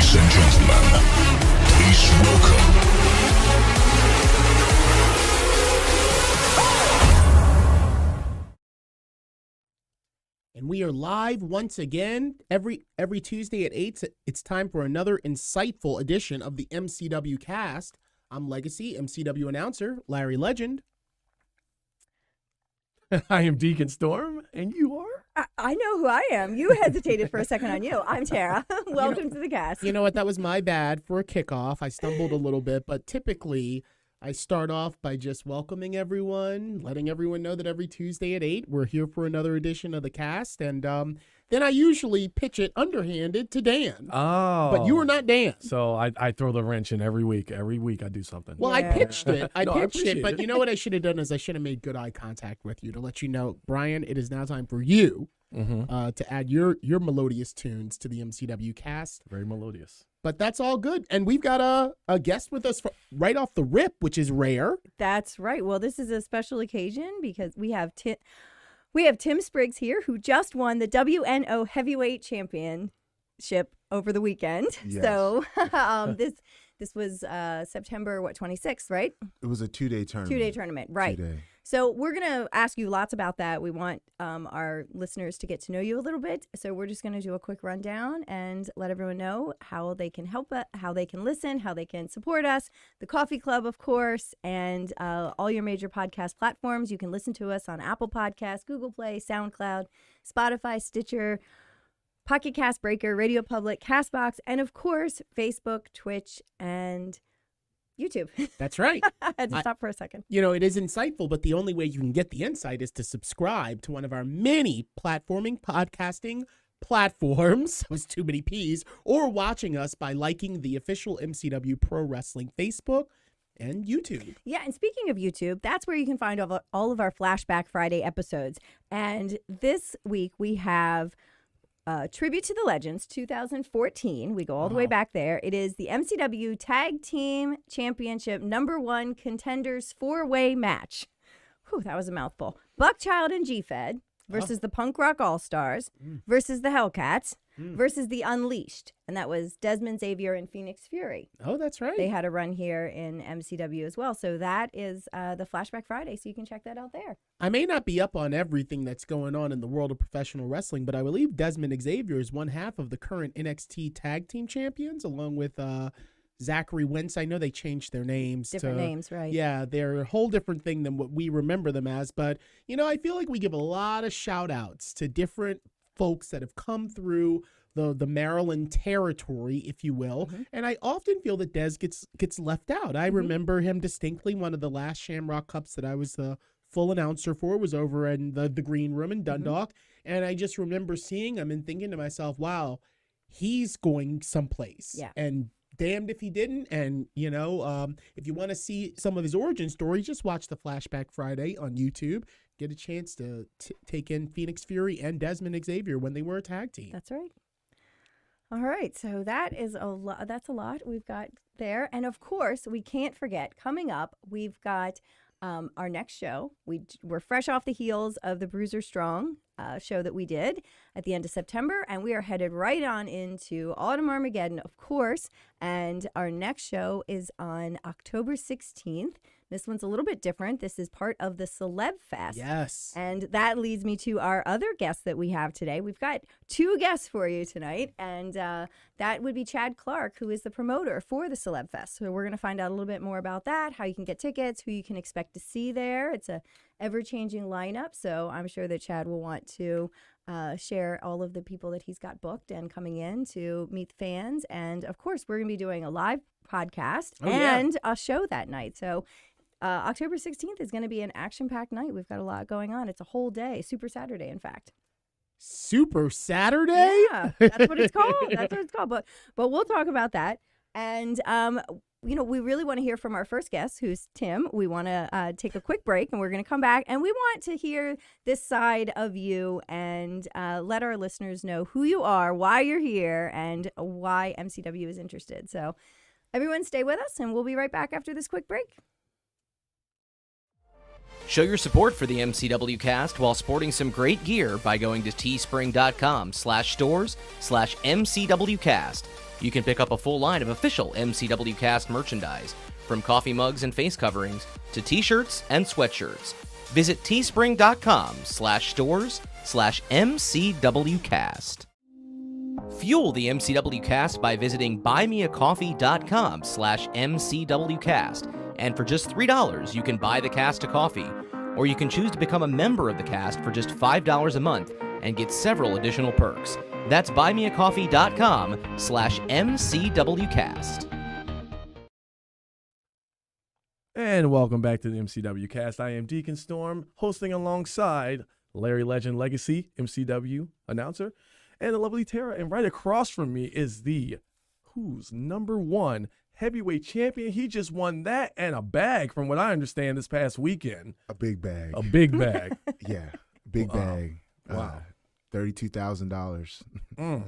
Ladies and gentlemen, please welcome. And we are live once again every Tuesday at 8. It's time for another insightful edition of the MCW Cast. I'm Legacy MCW announcer Larry Legend. I am Deacon Storm, and you are? I know who I am. You hesitated for a second on you. I'm Tara. Welcome to the cast. You know what? That was my bad for a kickoff. I stumbled a little bit, but typically I start off by just welcoming everyone, letting everyone know that every Tuesday at 8, we're here for another edition of the cast. And then I usually pitch it underhanded to Dan. Oh. But you are not Dan. So I throw the wrench in every week. Every week I do something. Well, Yeah. I pitched it. I No, I pitched it, appreciate but it. you know what I should have done is I should have made good eye contact with you to let you know, Brian, it is now time for you to add your melodious tunes to the MCW cast. Very melodious. But that's all good. And we've got a guest with us right off the rip, which is rare. That's right. Well, this is a special occasion because we have Tim Spriggs here, who just won the WNO Heavyweight Championship over the weekend. Yes. So this was September 26th, right? It was a 2-day tournament. 2-day tournament, right? 2-day. So we're going to ask you lots about that. We want our listeners to get to know you a little bit. So we're just going to do a quick rundown and let everyone know how they can help us, how they can listen, how they can support us. The Coffee Club, of course, and all your major podcast platforms. You can listen to us on Apple Podcasts, Google Play, SoundCloud, Spotify, Stitcher, Pocket Cast, Breaker, Radio Public, CastBox, and of course, Facebook, Twitch, and YouTube. That's right. I had to stop for a second. You know, it is insightful, but the only way you can get the insight is to subscribe to one of our many podcasting platforms. That was too many P's. Or watching us by liking the official MCW Pro Wrestling Facebook and YouTube. Yeah, and speaking of YouTube, that's where you can find all of our Flashback Friday episodes. And this week we have Tribute to the Legends 2014. We go all the way back there. It is the MCW Tag Team Championship #1 Contenders 4-way match. Whew, that was a mouthful. Buckchild and G-Fed versus the Punk Rock All-Stars versus the Hellcats versus the Unleashed. And that was Desmond Xavier and Phoenix Fury. Oh, that's right. They had a run here in MCW as well. So that is the Flashback Friday. So you can check that out there. I may not be up on everything that's going on in the world of professional wrestling, but I believe Desmond Xavier is one half of the current NXT Tag Team Champions, along with Zachary Wentz. I know they changed their names. Different names, right? Yeah, they're a whole different thing than what we remember them as. But, you know, I feel like we give a lot of shout outs to different folks that have come through the Maryland territory, if you will. And I often feel that Des gets left out. I remember him distinctly. One of the last Shamrock Cups that I was the full announcer for was over in the green room in Dundalk. And I just remember seeing him and thinking to myself, wow, he's going someplace. Yeah. And damned if he didn't. And, you know, if you want to see some of his origin story, just watch the Flashback Friday on YouTube. Get a chance to take in Phoenix Fury and Desmond Xavier when they were a tag team. That's right. All right. So that is a lot. That's a lot we've got there. And of course, we can't forget coming up, we've got our next show. We're fresh off the heels of the Bruiser Strong show that we did at the end of September, and we are headed right on into Autumn Armageddon, of course. And our next show is on October 16th. This one's a little bit different. This is part of the Celeb Fest. Yes. And that leads me to our other guest that we have today. We've got 2 guests for you tonight, and that would be Chad Clark, who is the promoter for the Celeb Fest. So we're going to find out a little bit more about that, how you can get tickets, who you can expect to see there. It's a ever-changing lineup, so I'm sure that Chad will want to share all of the people that he's got booked and coming in to meet fans. And, of course, we're going to be doing a live podcast and a show that night. So October 16th is going to be an action-packed night. We've got a lot going on. It's a whole day, Super Saturday, in fact. Super Saturday? Yeah, that's what it's called. That's what it's called. But we'll talk about that. And, you know, we really want to hear from our first guest, who's Tim. We want to take a quick break, and we're going to come back. And we want to hear this side of you and let our listeners know who you are, why you're here, and why MCW is interested. So everyone stay with us, and we'll be right back after this quick break. Show your support for the MCW Cast while sporting some great gear by going to teespring.com/stores/MCWcast. You can pick up a full line of official MCW Cast merchandise, from coffee mugs and face coverings to t-shirts and sweatshirts. Visit teespring.com/stores/MCWcast. Fuel the MCW Cast by visiting buymeacoffee.com/MCWcast. And for just $3, you can buy the cast a coffee. Or you can choose to become a member of the cast for just $5 a month and get several additional perks. That's buymeacoffee.com/MCWcast. And welcome back to the MCW Cast. I am Deacon Storm, hosting alongside Larry Legend Legacy, MCW announcer, and the lovely Tara. And right across from me is the Who's #1 heavyweight champion. He just won that and a bag, from what I understand, this past weekend. A big bag. A big bag. Yeah, big bag. Wow. $32,000.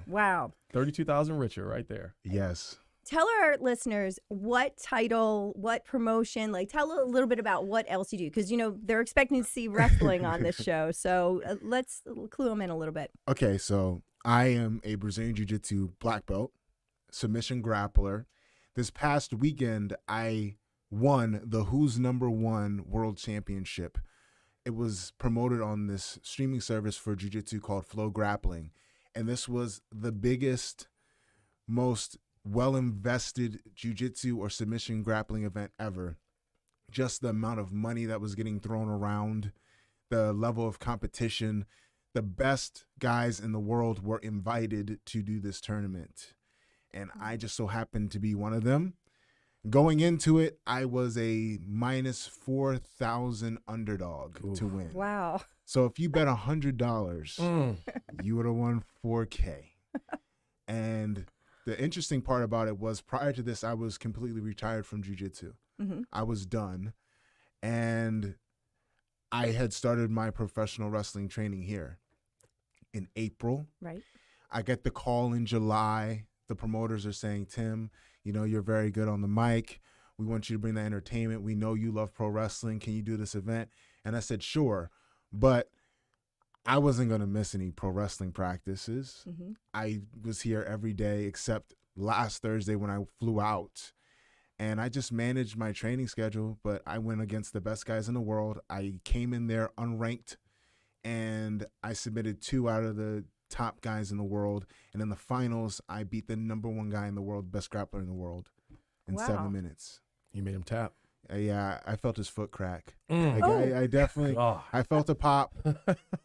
Wow. 32,000 richer right there. Yes. Tell our listeners what title, what promotion, like tell a little bit about what else you do. Because, they're expecting to see wrestling on this show. So let's clue them in a little bit. Okay, so I am a Brazilian Jiu-Jitsu black belt, submission grappler. This past weekend, I won the Who's #1 World Championship. It was promoted on this streaming service for Jiu-Jitsu called Flow Grappling. And this was the biggest, most well-invested jiu-jitsu or submission grappling event ever. Just the amount of money that was getting thrown around, the level of competition. The best guys in the world were invited to do this tournament. And I just so happened to be one of them. Going into it, I was a -4,000 underdog to win. Wow. So if you bet $100, you would have won $4K. And the interesting part about it was, prior to this, I was completely retired from jiu-jitsu. Mm-hmm. I was done. And I had started my professional wrestling training here in April. Right. I get the call in July. The promoters are saying, Tim, you're very good on the mic. We want you to bring the entertainment. We know you love pro wrestling. Can you do this event? And I said, sure. But I wasn't going to miss any pro wrestling practices. Mm-hmm. I was here every day except last Thursday when I flew out. And I just managed my training schedule, but I went against the best guys in the world. I came in there unranked, and I submitted 2 out of the top guys in the world. And in the finals, I beat the #1 guy in the world, best grappler in the world, in Wow. 7 minutes. You made him tap. Yeah, I felt his foot crack. Mm. Like, I definitely, Oh. I felt a pop.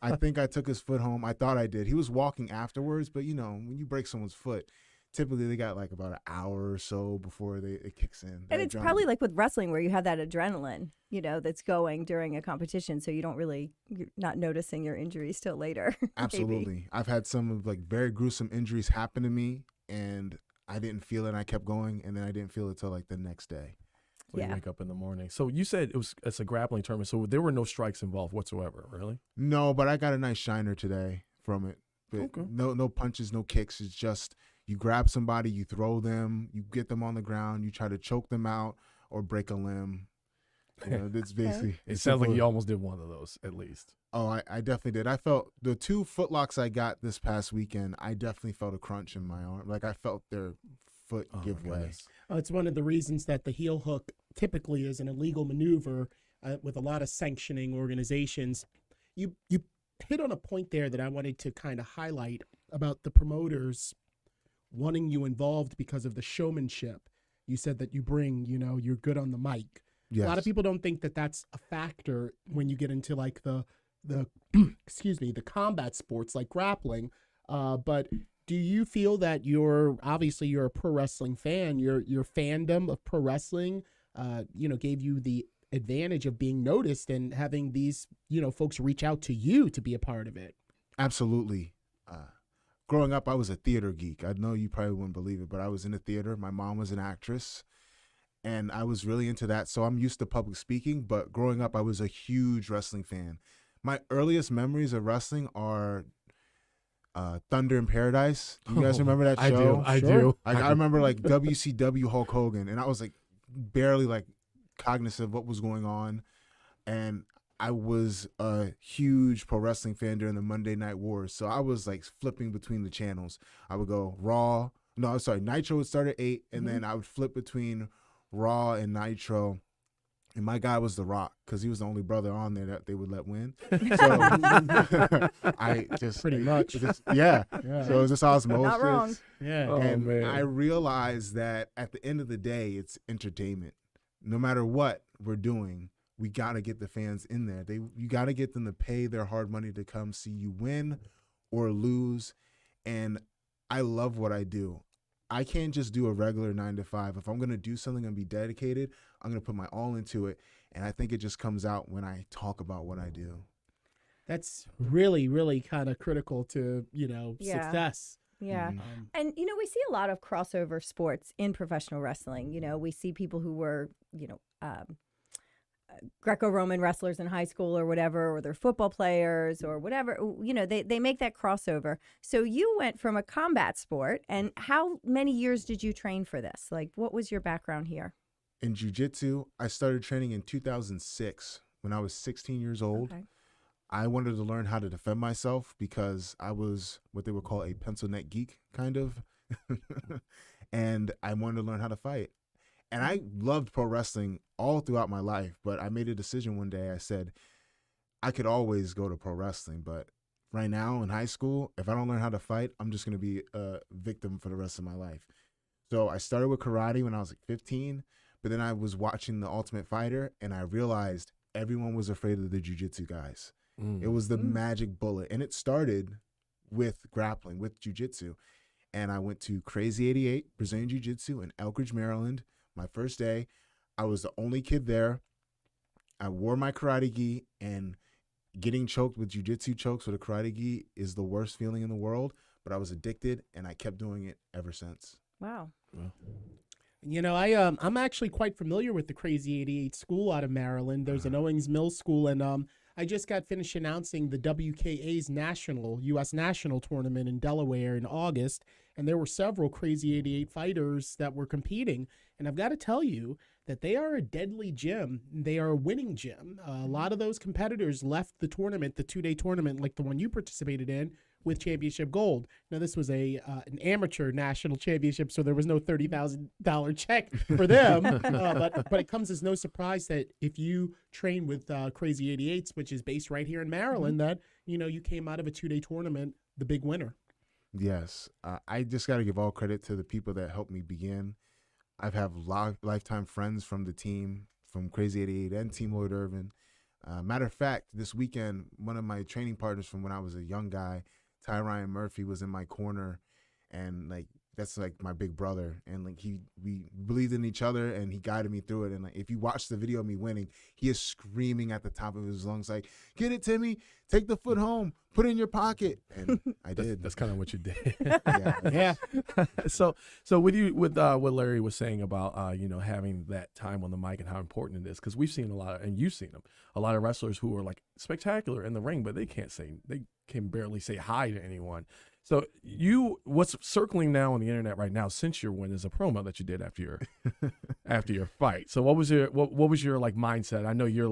I think I took his foot home. I thought I did. He was walking afterwards, but when you break someone's foot, typically they got like about an hour or so before it kicks in. And it's probably like with wrestling where you have that adrenaline, that's going during a competition. So you're not noticing your injuries till later. Absolutely. I've had some of very gruesome injuries happen to me, and I didn't feel it, and I kept going, and then I didn't feel it till the next day. So you Yeah. wake up in the morning. So you said it's a grappling tournament, so there were no strikes involved whatsoever, really? No, but I got a nice shiner today from it. But Okay. no punches, no kicks. It's just you grab somebody, you throw them, you get them on the ground, you try to choke them out or break a limb. That's basically. It sounds like you almost did one of those, at least. Oh, I definitely did. I felt the 2 footlocks I got this past weekend, I definitely felt a crunch in my arm. Like I felt their foot give my way. goodness. It's one of the reasons that the heel hook typically is an illegal maneuver with a lot of sanctioning organizations. You hit on a point there that I wanted to kind of highlight about the promoters wanting you involved because of the showmanship. You said that you bring, you're good on the mic. Yes. A lot of people don't think that that's a factor when you get into the excuse me, the combat sports like grappling. But do you feel that you're a pro wrestling fan? Your fandom of pro wrestling, gave you the advantage of being noticed and having these, folks reach out to you to be a part of it. Absolutely. Growing up, I was a theater geek. I know you probably wouldn't believe it, but I was in the theater. My mom was an actress, and I was really into that. So I'm used to public speaking, but growing up, I was a huge wrestling fan. My earliest memories of wrestling are Thunder in Paradise. Do you guys remember that show? I do. I remember WCW Hulk Hogan, and I was barely cognizant of what was going on. And I was a huge pro wrestling fan during the Monday Night Wars. So I was flipping between the channels. I would go Raw, No, I'm sorry. Nitro would start at 8, and then I would flip between Raw and Nitro. And my guy was The Rock because he was the only brother on there that they would let win. So I just Pretty much. Yeah. Yeah. So it was just osmosis. Not wrong. Yeah. Oh, And man. I realized that at the end of the day, it's entertainment. No matter what we're doing, we got to get the fans in there. You got to get them to pay their hard money to come see you win or lose. And I love what I do. I can't just do a regular 9 to 5. If I'm going to do something and be dedicated, I'm going to put my all into it. And I think it just comes out when I talk about what I do. That's really, really kind of critical to, Yeah. success. Yeah. And, we see a lot of crossover sports in professional wrestling. We see people who were, Greco-Roman wrestlers in high school or whatever, or they're football players or whatever, they make that crossover. So you went from a combat sport, and how many years did you train for this? Like, what was your background here? In jiu-jitsu, I started training in 2006 when I was 16 years old. Okay. I wanted to learn how to defend myself because I was what they would call a pencil neck geek, kind of. And I wanted to learn how to fight. And I loved pro wrestling all throughout my life, but I made a decision one day. I said, I could always go to pro wrestling, but right now in high school, if I don't learn how to fight, I'm just going to be a victim for the rest of my life. So I started with karate when I was like 15, but then I was watching The Ultimate Fighter, and I realized everyone was afraid of the jiu-jitsu guys. It was the magic bullet, and it started with grappling, with jiu-jitsu. And I went to Crazy 88 Brazilian Jiu-Jitsu in Elkridge, Maryland. My first day, I was the only kid there. I wore my karate gi, and getting choked with jiu-jitsu chokes with a karate gi is the worst feeling in the world, but I was addicted, and I kept doing it ever since. Wow. I'm actually quite familiar with the Crazy 88 school out of Maryland. There's an Owings Mills school, and I just got finished announcing the WKA's U.S. National Tournament in Delaware in August, and there were several Crazy 88 fighters that were competing. And I've got to tell you that they are a deadly gym. They are a winning gym. A lot of those competitors left the tournament, the 2-day tournament, like the one you participated in, with championship gold. Now, this was an amateur national championship, so there was no $30,000 check for them. But it comes as no surprise that if you train with Crazy 88s, which is based right here in Maryland, that you came out of a 2-day tournament the big winner. Yes. I just got to give all credit to the people that helped me begin. I've had lifetime friends from the team, from Crazy 88 and Team Lloyd Irvin. Matter of fact, this weekend, one of my training partners from when I was a young guy, Ty Ryan Murphy, was in my corner, and that's like my big brother, and we believed in each other, and he guided me through it. And if you watch the video of me winning, he is screaming at the top of his lungs like, "Get it, Timmy! Take the foot home, put it in your pocket." And I did. That's kind of what you did. Yeah. So with what Larry was saying about having that time on the mic and how important it is, because we've seen a lot and you've seen them, a lot of wrestlers who are like spectacular in the ring, but they can barely say hi to anyone. So what's circling now on the internet right now since your win is a promo that you did after your fight. So what was your mindset? I know you're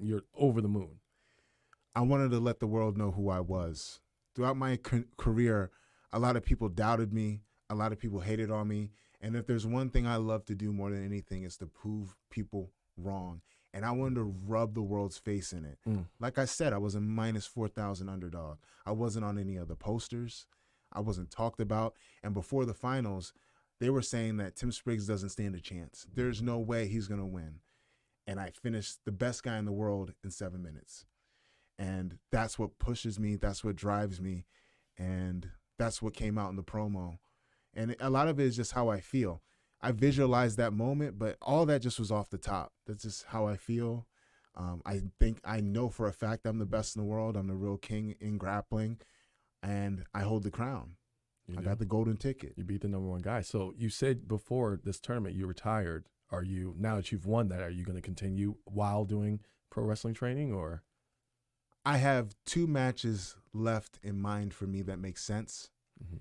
you're over the moon. I wanted to let the world know who I was. Throughout my career, a lot of people doubted me. A lot of people hated on me. And if there's one thing I love to do more than anything, is to prove people wrong. And I wanted to rub the world's face in it. Like I said, I was a minus 4,000 underdog. I wasn't on any of the posters. I wasn't talked about. And before the finals, they were saying that Tim Spriggs doesn't stand a chance. There's no way he's going to win. And I finished the best guy in the world in 7 minutes. And that's what pushes me. That's what drives me. And that's what came out in the promo. And a lot of it is just how I feel. I visualized that moment, but all that just was off the top. That's just how I feel. I know for a fact I'm the best in the world. I'm the real king in grappling, and I hold the crown. I got the golden ticket. You beat the number one guy. So you said before this tournament you retired. Now that you've won that, are you going to continue while doing pro wrestling training, or? I have 2 matches left in mind for me that make sense. Mm-hmm.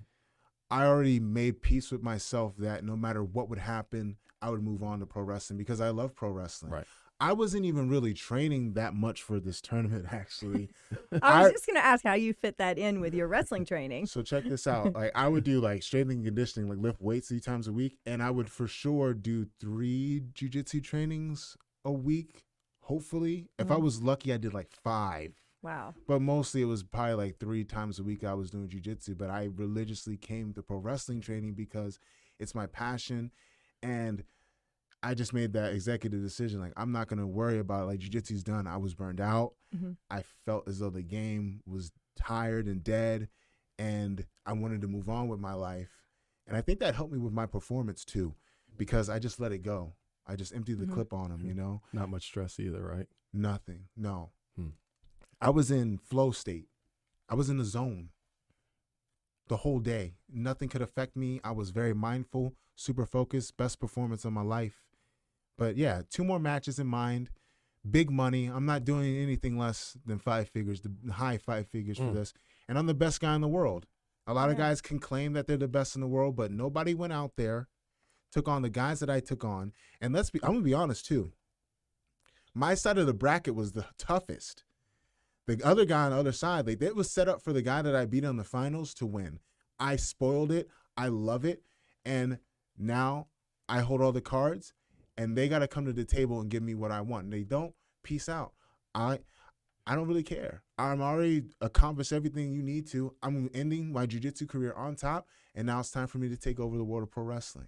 I already made peace with myself that no matter what would happen, I would move on to pro wrestling because I love pro wrestling. Right. I wasn't even really training that much for this tournament, actually. I was just going to ask how you fit that in with your wrestling training. So check this out. Like I would do like strength and conditioning, like lift weights 3 times a week, and I would for sure do 3 jiu-jitsu trainings a week. Hopefully, if I was lucky, I did like 5. Wow. But mostly it was probably like 3 times a week I was doing jiu-jitsu. But I religiously came to pro wrestling training because it's my passion, and I just made that executive decision. Like, I'm not going to worry about it. Like, jiu-jitsu's done. I was burned out. I felt as though the game was tired and dead, and I wanted to move on with my life. And I think that helped me with my performance, too, because I just let it go. I just emptied the clip on him, you know? Not much stress either, right? Nothing. No. I was in flow state. I was in the zone the whole day. Nothing could affect me. I was very mindful, super focused, best performance of my life. But yeah, 2 more matches in mind. Big money. I'm not doing anything less than 5 figures, the high 5 figures for this. And I'm the best guy in the world. A lot of guys can claim that they're the best in the world, but nobody went out there, took on the guys that I took on. And I'm going to be honest too. My side of the bracket was the toughest. The other guy on the other side, like, it was set up for the guy that I beat in the finals to win. I spoiled it. I love it. And now I hold all the cards, and they got to come to the table and give me what I want. And they don't, peace out. I don't really care. I'm already accomplished everything you need to. I'm ending my jiu-jitsu career on top, and now it's time for me to take over the world of pro wrestling.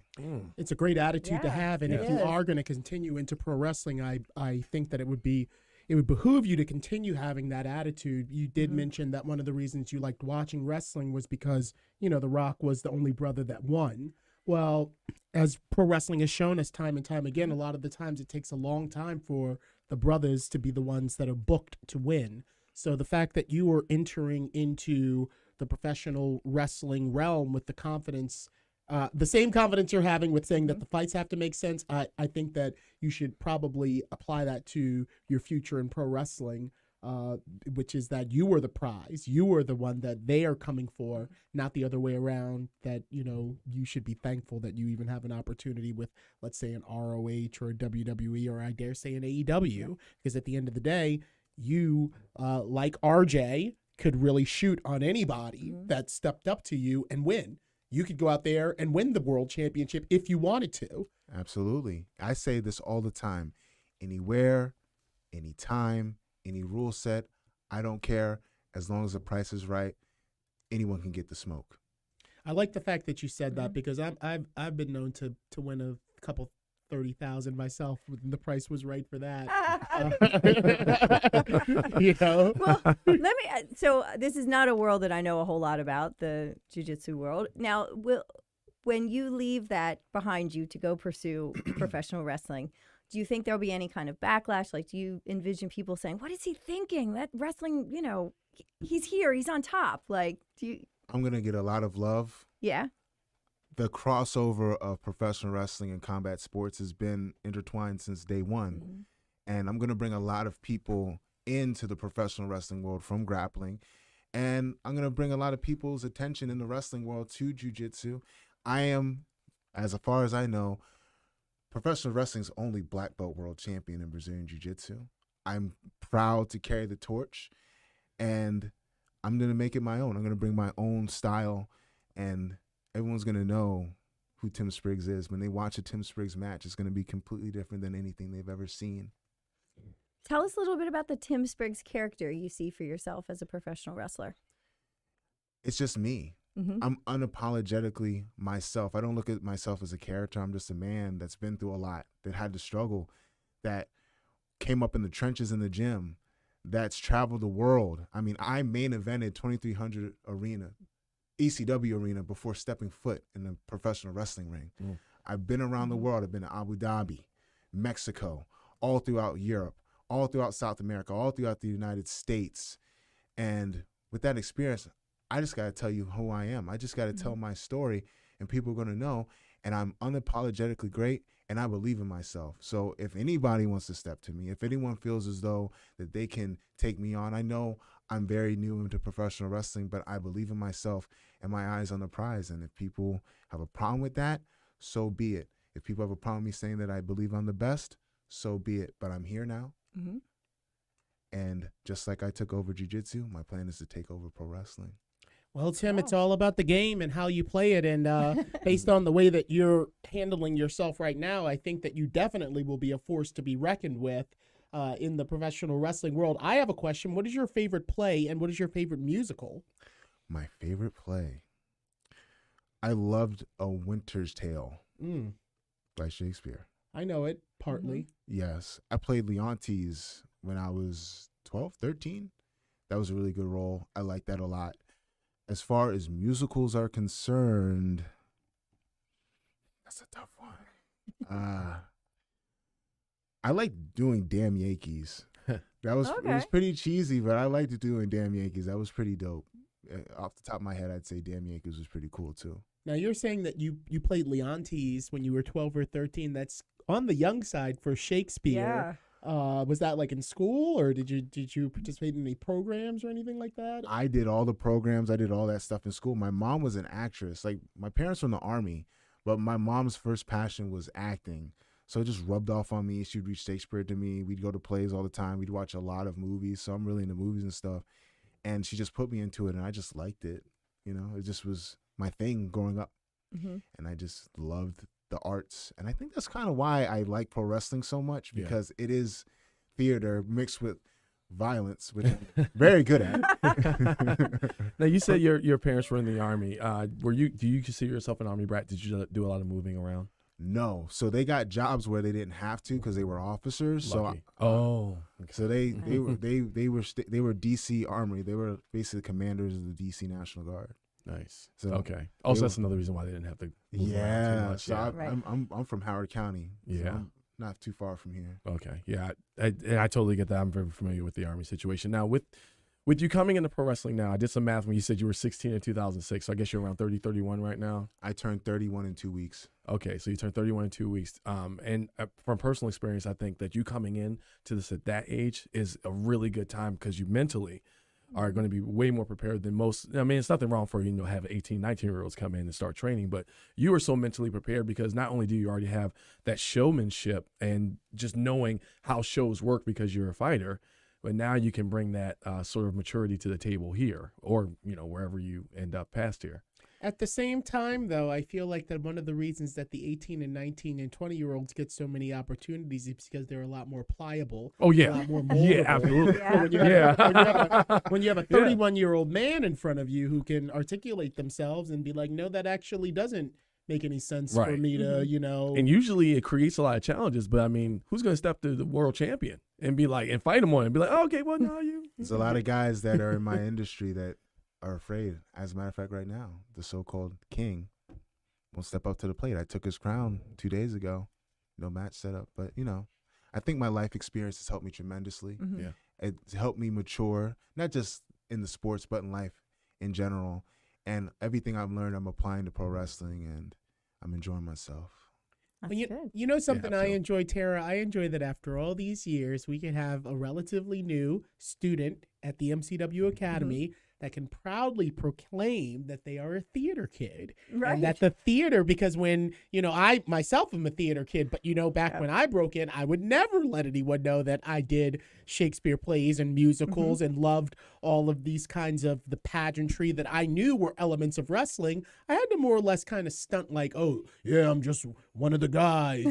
It's a great attitude to have, and if you is. are going to continue into pro wrestling, I think that it would behoove you to continue having that attitude. You did mention that one of the reasons you liked watching wrestling was because, you know, The Rock was the only brother that won. Well, as pro wrestling has shown us time and time again, a lot of the times it takes a long time for the brothers to be the ones that are booked to win. So the fact that you are entering into the professional wrestling realm with the confidence, the same confidence you're having with saying that the fights have to make sense, I think that you should probably apply that to your future in pro wrestling, which is that you are the prize. You are the one that they are coming for, not the other way around, that, you know, you should be thankful that you even have an opportunity with, let's say, an ROH or a WWE, or I dare say an AEW, because at the end of the day, you, like RJ, could really shoot on anybody that stepped up to you and win. You could go out there and win the world championship if you wanted to. Absolutely. I say this all the time. Anywhere, anytime, any rule set, I don't care. As long as the price is right, anyone can get the smoke. I like the fact that you said that, because I've been known to win a couple 30,000 myself when the price was right for that. You know. Well, so this is not a world that I know a whole lot about, the jiu-jitsu world. Now, when you leave that behind you to go pursue professional wrestling, do you think there'll be any kind of backlash? Like, do you envision people saying, "What is he thinking? That wrestling, you know, he's here, he's on top." Like, do you? I'm going to get a lot of love. Yeah. The crossover of professional wrestling and combat sports has been intertwined since day one. And I'm going to bring a lot of people into the professional wrestling world from grappling. And I'm going to bring a lot of people's attention in the wrestling world to jiu-jitsu. I am, as far as I know, professional wrestling's only black belt world champion in Brazilian jiu-jitsu. I'm proud to carry the torch, and I'm going to make it my own. I'm going to bring my own style, and everyone's going to know who Tim Spriggs is. When they watch a Tim Spriggs match, it's going to be completely different than anything they've ever seen. Tell us a little bit about the Tim Spriggs character you see for yourself as a professional wrestler. It's just me. I'm unapologetically myself. I don't look at myself as a character. I'm just a man that's been through a lot, that had to struggle, that came up in the trenches in the gym, that's traveled the world. I mean, I main evented 2300 arena, ECW arena, before stepping foot in the professional wrestling ring. I've been around the world. I've been to Abu Dhabi, Mexico, all throughout Europe, all throughout South America, all throughout the United States. And with that experience, I just got to tell you who I am. I just got to tell my story, and people are going to know. And I'm unapologetically great, and I believe in myself. So if anybody wants to step to me, if anyone feels as though that they can take me on, I know I'm very new into professional wrestling, but I believe in myself and my eyes on the prize. And if people have a problem with that, so be it. If people have a problem with me saying that I believe I'm the best, so be it. But I'm here now. Mhm. And just like I took over jiu-jitsu, my plan is to take over pro wrestling. Well, Tim, it's all about the game and how you play it. And based on the way that you're handling yourself right now, I think that you definitely will be a force to be reckoned with in the professional wrestling world. I have a question. What is your favorite play and what is your favorite musical? My favorite play. I loved A Winter's Tale by Shakespeare. I know it, partly. Yes. I played Leontes when I was 12, 13. That was a really good role. I like that a lot. As far as musicals are concerned, that's a tough one. I like doing Damn Yankees. That was it was pretty cheesy, but I liked doing Damn Yankees. That was pretty dope. Off the top of my head, I'd say Damn Yankees was pretty cool too. Now, you're saying that you played Leontes when you were 12 or 13. That's on the young side for Shakespeare. Yeah. Was that like in school, or did you participate in any programs or anything like that? I did all the programs. I did all that stuff in school. My mom was an actress. Like, my parents were in the Army, but my mom's first passion was acting. So it just rubbed off on me. She'd read Shakespeare to me. We'd go to plays all the time. We'd watch a lot of movies. So I'm really into movies and stuff. And she just put me into it, and I just liked it. You know, it just was my thing growing up. Mm-hmm. And I just loved the arts. And I think that's kind of why I like pro wrestling so much, because it is theater mixed with violence, which I'm very good at. Now, you said your parents were in the Army. Do you consider yourself an Army brat? Did you do a lot of moving around? No. So they got jobs where they didn't have to because they were officers. Lucky. So they were DC Army. They were basically commanders of the DC National Guard. Nice. So Okay. Also, that's another reason why they didn't have to move around too much. So Yeah. I'm from Howard County. So Yeah. I'm not too far from here. Okay. Yeah. I totally get that. I'm very familiar with the Army situation. Now, with you coming into pro wrestling now, I did some math when you said you were 16 in 2006. So I guess you're around 30, 31 right now. I turned 31 in 2 weeks. Okay. So you turned 31 in 2 weeks. And from personal experience, I think that you coming in to this at that age is a really good time because you mentally are going to be way more prepared than most. I mean, it's nothing wrong for, have 18, 19-year-olds come in and start training, but you are so mentally prepared because not only do you already have that showmanship and just knowing how shows work because you're a fighter, but now you can bring that sort of maturity to the table here or, wherever you end up past here. At the same time, though, I feel like that one of the reasons that the 18 and 19 and 20-year-olds get so many opportunities is because they're a lot more pliable. Oh, yeah. A lot more moldable. Yeah, absolutely. When you have a 31-year-old man in front of you who can articulate themselves and be like, no, that actually doesn't make any sense for me to, And usually it creates a lot of challenges, but I mean, who's going to step to the world champion and be like, and fight him on it and be like, oh, okay, well, no, you. There's a lot of guys that are in my industry that are afraid. As a matter of fact, right now, the so-called king won't step up to the plate. I took his crown 2 days ago. No match set up. But, I think my life experience has helped me tremendously. Mm-hmm. Yeah. It's helped me mature, not just in the sports, but in life in general. And everything I've learned, I'm applying to pro wrestling, and I'm enjoying myself. That's Well, good. you know something Yeah, I so- enjoy, Tara? I enjoy that after all these years, we can have a relatively new student at the MCW Academy that can proudly proclaim that they are a theater kid. Right. And that the theater, because when, I myself am a theater kid, but, back when I broke in, I would never let anyone know that I did Shakespeare plays and musicals and loved all of these kinds of the pageantry that I knew were elements of wrestling. I had to more or less kind of stunt like, oh, yeah, I'm just one of the guys,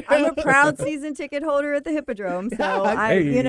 I'm a proud season ticket holder at the Hippodrome, so I and you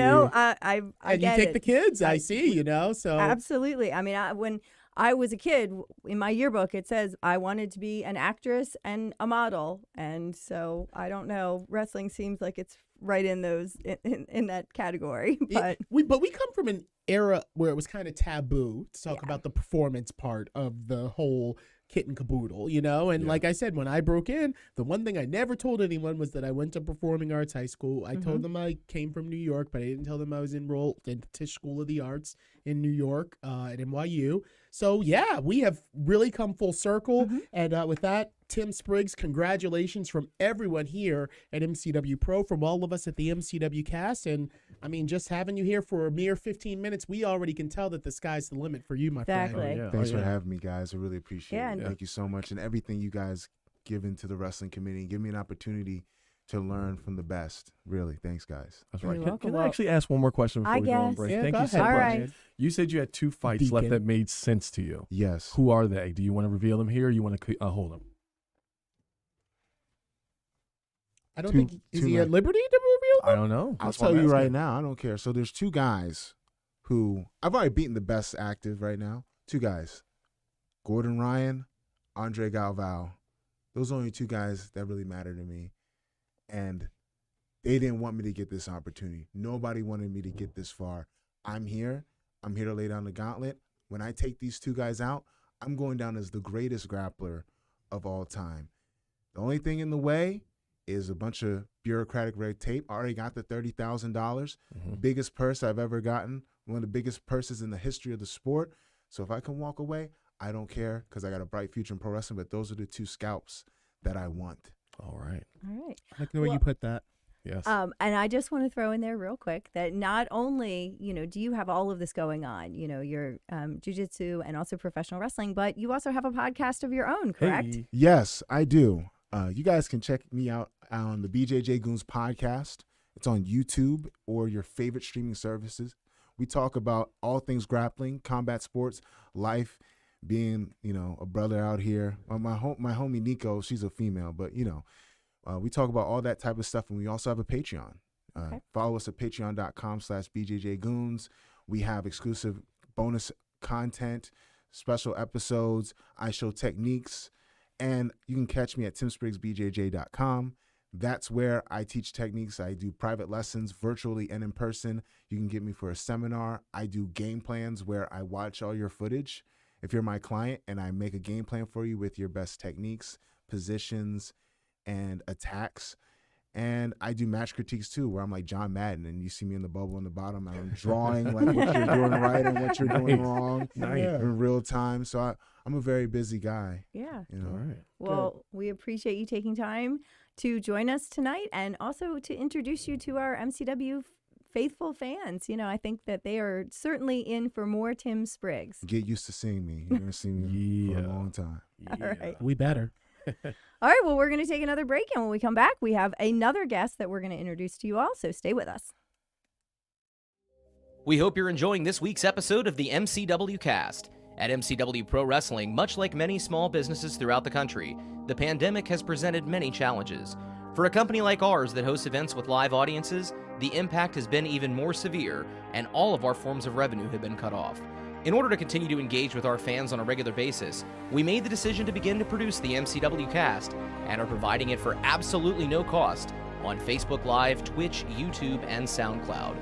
get take it. the kids, I see, so. Absolutely. I mean, when I was a kid, in my yearbook, it says I wanted to be an actress and a model. And so I don't know. Wrestling seems like it's right in those in that category. But we come from an era where it was kind of taboo to talk about the performance part of the whole kit and caboodle, and like I said, when I broke in, the one thing I never told anyone was that I went to performing arts high school. I told them I came from New York, but I didn't tell them I was enrolled in Tisch School of the Arts in New York at NYU. So yeah, we have really come full circle. And with that, Tim Spriggs, congratulations from everyone here at MCW Pro, from all of us at the MCW Cast. And I mean, just having you here for a mere 15 minutes, we already can tell that the sky's the limit for you, my Exactly. friend. Yeah. Thanks for having me, guys. I really appreciate Yeah, it. and- Thank you so much. And everything you guys give into the wrestling community, give me an opportunity to learn from the best. Really, thanks, guys. That's You're right. welcome. Can I actually ask one more question before I we go on guess. break? Yeah, Thank go you so ahead. much. All right. You said you had 2 fights left Deacon. that made sense to you. Yes. Who are they? Do you want to reveal them here or you want to hold them? I don't Two- think is two he at men. liberty to reveal I them? don't know. I'll That's why tell I'm you right asking. now. I don't care. So there's 2 guys who I've already beaten the best active right now. 2 guys, Gordon Ryan, Andre Galvao. Those are only 2 guys that really matter to me, and they didn't want me to get this opportunity. Nobody wanted me to get this far. I'm here. I'm here to lay down the gauntlet. When I take these 2 guys out, I'm going down as the greatest grappler of all time. The only thing in the way is a bunch of bureaucratic red tape. I already got the $30,000, biggest purse I've ever gotten, one of the biggest purses in the history of the sport. So if I can walk away, I don't care because I got a bright future in pro wrestling, but those are the 2 scalps that I want. All right. All right. I like the way you put that. Yes. And I just want to throw in there real quick that not only, do you have all of this going on, your jiu-jitsu and also professional wrestling, but you also have a podcast of your own, correct? Hey. Yes, I do. You guys can check me out on the BJJ Goons podcast. It's on YouTube or your favorite streaming services. We talk about all things grappling, combat sports, life, being, a brother out here. My homie Nico, she's a female, but, we talk about all that type of stuff, and we also have a Patreon. Okay. Follow us at patreon.com/BJJGoons. We have exclusive bonus content, special episodes. I show techniques, and you can catch me at timspriggsbjj.com. That's where I teach techniques. I do private lessons virtually and in person. You can get me for a seminar. I do game plans where I watch all your footage if you're my client, and I make a game plan for you with your best techniques, positions, and attacks. And I do match critiques too, where I'm like John Madden, and you see me in the bubble in the bottom, and I'm drawing like what you're doing right and what you're doing wrong in real time. So I'm a very busy guy. Yeah. All right. Well, we appreciate you taking time to join us tonight and also to introduce you to our MCW faithful fans. I think that they are certainly in for more Tim Spriggs. Get used to seeing me. You're going to see me for a long time. All right. We better. All right. Well, we're going to take another break. And when we come back, we have another guest that we're going to introduce to you all. So stay with us. We hope you're enjoying this week's episode of the MCW Cast. At MCW Pro Wrestling, much like many small businesses throughout the country, the pandemic has presented many challenges. For a company like ours that hosts events with live audiences, the impact has been even more severe, and all of our forms of revenue have been cut off. In order to continue to engage with our fans on a regular basis, we made the decision to begin to produce the MCW Cast and are providing it for absolutely no cost on Facebook Live, Twitch, YouTube, and SoundCloud.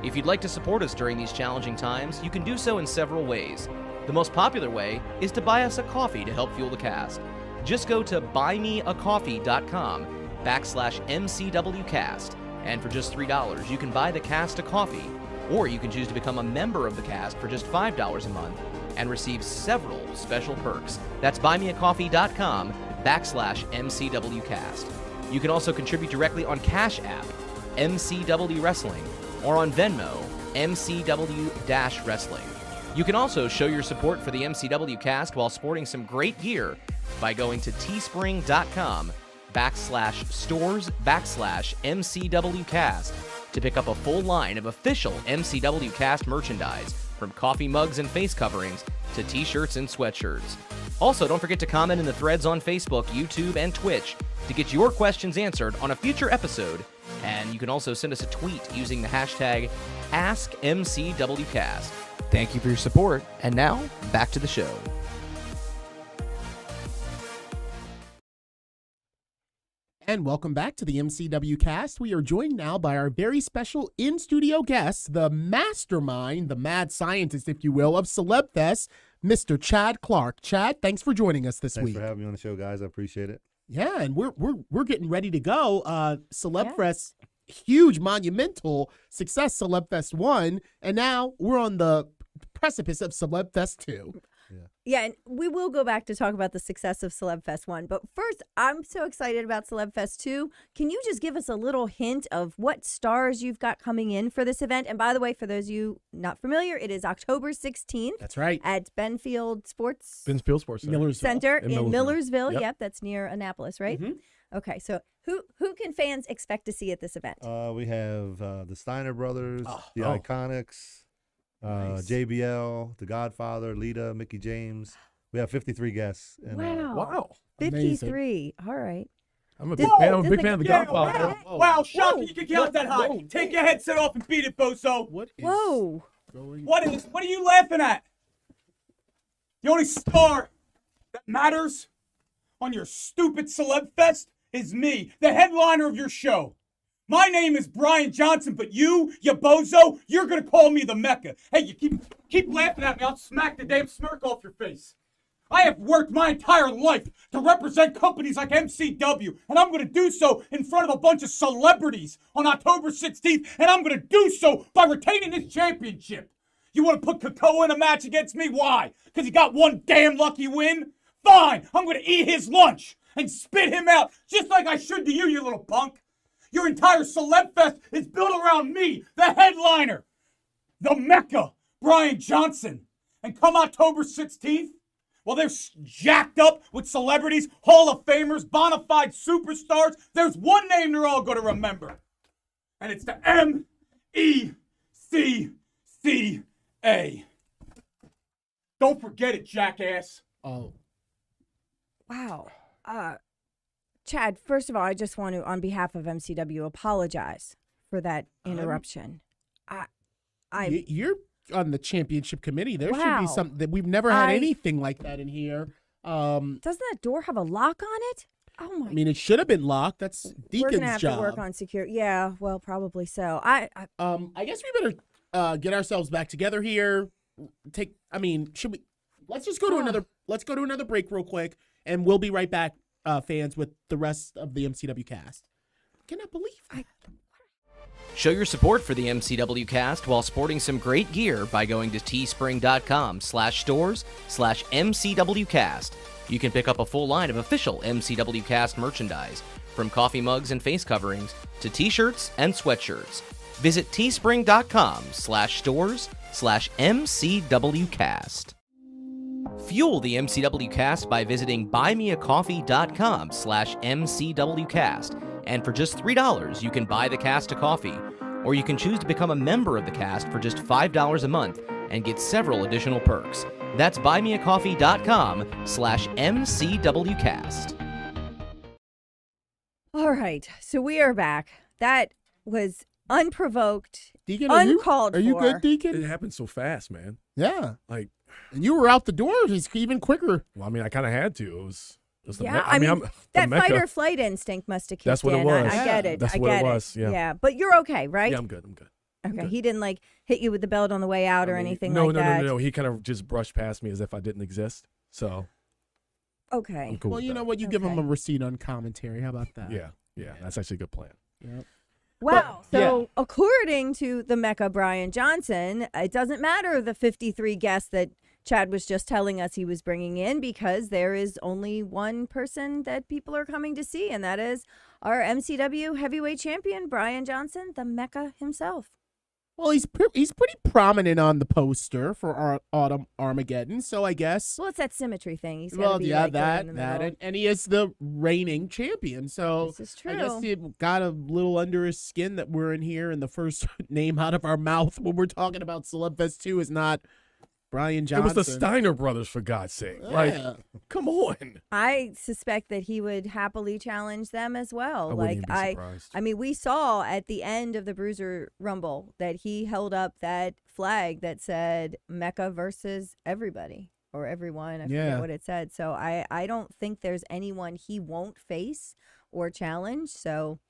If you'd like to support us during these challenging times, you can do so in several ways. The most popular way is to buy us a coffee to help fuel the cast. Just go to buymeacoffee.com/MCWcast, and for just $3, you can buy the cast a coffee, or you can choose to become a member of the cast for just $5 a month and receive several special perks. That's buymeacoffee.com/MCWcast. You can also contribute directly on Cash App, MCW Wrestling, or on Venmo, MCW-Wrestling. You can also show your support for the MCW Cast while sporting some great gear by going to teespring.com/stores/MCWcast to pick up a full line of official MCW Cast merchandise, from coffee mugs and face coverings to t-shirts and sweatshirts. Also, don't forget to comment in the threads on Facebook, YouTube, and Twitch to get your questions answered on a future episode. And you can also send us a tweet using the hashtag AskMCWCast. Thank you for your support, and now, back to the show. And welcome back to the MCW Cast. We are joined now by our very special in-studio guest, the mastermind, the mad scientist, if you will, of Celeb Fest, Mr. Chad Clark. Chad, thanks for joining us this week. Thanks for having me on the show, guys. I appreciate it. Yeah, and we're getting ready to go. Celeb Fest, huge monumental success. Celeb Fest 1, and now we're on the precipice of Celeb Fest 2. Yeah, and we will go back to talk about the success of Celeb Fest 1. But first, I'm so excited about Celeb Fest 2. Can you just give us a little hint of what stars you've got coming in for this event? And by the way, for those of you not familiar, it is October 16th. That's right. At Benfield Sports Sports Center. Millersville. Center In in Millersville. Millersville. Yep. Yep, that's near Annapolis, right? Okay, so who can fans expect to see at this event? We have the Steiner brothers, the Oh. Iconics, Nice. JBL, the Godfather, Lita, Mickey James. We have 53 guests. And, Wow. 53. All right. I'm a big fan. I'm a big fan of the Yeah, Godfather. Whoa. wow, shocking Whoa. you can count that high. Whoa. Take your headset off and beat it, bozo. What is Whoa. going What are you laughing at? The only star that matters on your stupid celeb fest is me, the headliner of your show. My name is Brian Johnson, but you bozo, you're gonna call me the Mecca. Hey, you keep laughing at me, I'll smack the damn smirk off your face. I have worked my entire life to represent companies like MCW, and I'm going to do so in front of a bunch of celebrities on October 16th, and I'm going to do so by retaining this championship. You want to put Kakao in a match against me? Why? Because he got one damn lucky win? Fine, I'm going to eat his lunch and spit him out, just like I should to you, you little punk. Your entire Celeb Fest is built around me, the headliner, the Mecca, Brian Johnson. And come October 16th, well, they're jacked up with celebrities, Hall of Famers, bona fide superstars. There's one name they're all going to remember. And it's the MECCA. Don't forget it, jackass. Oh. Wow. Chad, first of all, I just want to, on behalf of MCW, apologize for that interruption. You're on the championship committee. There should Wow. be something that we've never had I- anything like that in here. Doesn't that door have a lock on it? Oh my! I mean, it should have been locked. That's We're Deacon's gonna have job. to work on security. Yeah, well, probably so. I I guess we better get ourselves back together here. Should we? Let's just go to another. Let's go to another break real quick, and we'll be right back, fans, with the rest of the MCW cast. I cannot believe that. Show your support for the MCW Cast while sporting some great gear by going to teespring.com/stores/MCWcast. You can pick up a full line of official MCW Cast merchandise, from coffee mugs and face coverings to t-shirts and sweatshirts. Visit teespring.com/stores/MCWcast. Fuel the MCW Cast by visiting buymeacoffee.com/MCWcast. And for just $3, you can buy the cast a coffee. Or you can choose to become a member of the cast for just $5 a month and get several additional perks. That's buymeacoffee.com/MCWcast. all right. So we are back. That was unprovoked, Deacon, uncalled are you for. good, It Deacon? happened so fast, man. Yeah. Like, And you were out the door. It's even quicker. well, I mean, I kind of had to. It was the Yeah, I'm that the Mecca. fight or flight instinct must have kicked That's what it in. was. I get it. That's I what get it was, yeah. Yeah, but you're okay, right? Yeah, I'm good. Okay. good. He didn't hit you with the belt on the way out or I mean, anything no, like no, that. No. He kind of just brushed past me as if I didn't exist. So Okay. I'm cool. Well, with you that. know what? You give him Okay. a receipt on commentary. How about that? Yeah, that's actually a good plan. Yep. Wow. But, So according to the Mecca Brian Johnson, it doesn't matter the 53 guests that Chad was just telling us he was bringing in, because there is only one person that people are coming to see, and that is our MCW heavyweight champion, Brian Johnson, the Mecca himself. Well, he's pretty prominent on the poster for our Autumn Armageddon, so I guess. Well, it's that symmetry thing. He's got Well, to be yeah, like right in the middle. and he is the reigning champion. So This is I guess true. he got a little under his skin that we're in here, and the first name out of our mouth when we're talking about Celebfest 2 is not Brian Johnson. It was the Steiner brothers, for God's sake. Yeah. Like, come on. I suspect that he would happily challenge them as well. I wouldn't even be surprised. I mean, we saw at the end of the Bruiser Rumble that he held up that flag that said Mecca versus everybody or everyone. I Yeah. forget what it said. So I don't think there's anyone he won't face or challenge. So,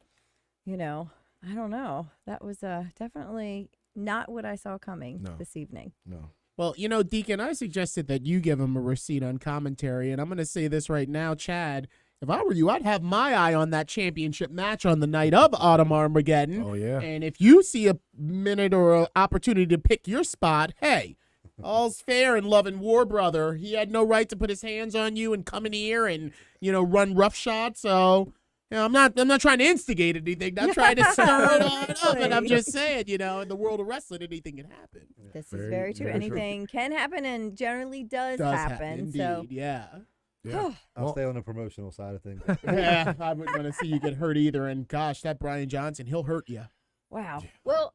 I don't know. That was definitely not what I saw coming No. this evening. No. Well, Deacon, I suggested that you give him a receipt on commentary, and I'm going to say this right now, Chad. If I were you, I'd have my eye on that championship match on the night of Autumn Armageddon. Oh, yeah. And if you see a minute or an opportunity to pick your spot, hey, all's fair in love and war, brother. He had no right to put his hands on you and come in here and, run roughshod. So, I'm not trying to instigate anything. Not trying to stir it on up. But I'm just saying, in the world of wrestling, anything can happen. This is very true. very true. Anything can happen and generally does happen. Indeed, So yeah. Yeah. I'll Well, stay on the promotional side of things. Yeah, I wouldn't want to see you get hurt either. And gosh, that Brian Johnson, he'll hurt you. Wow. Well,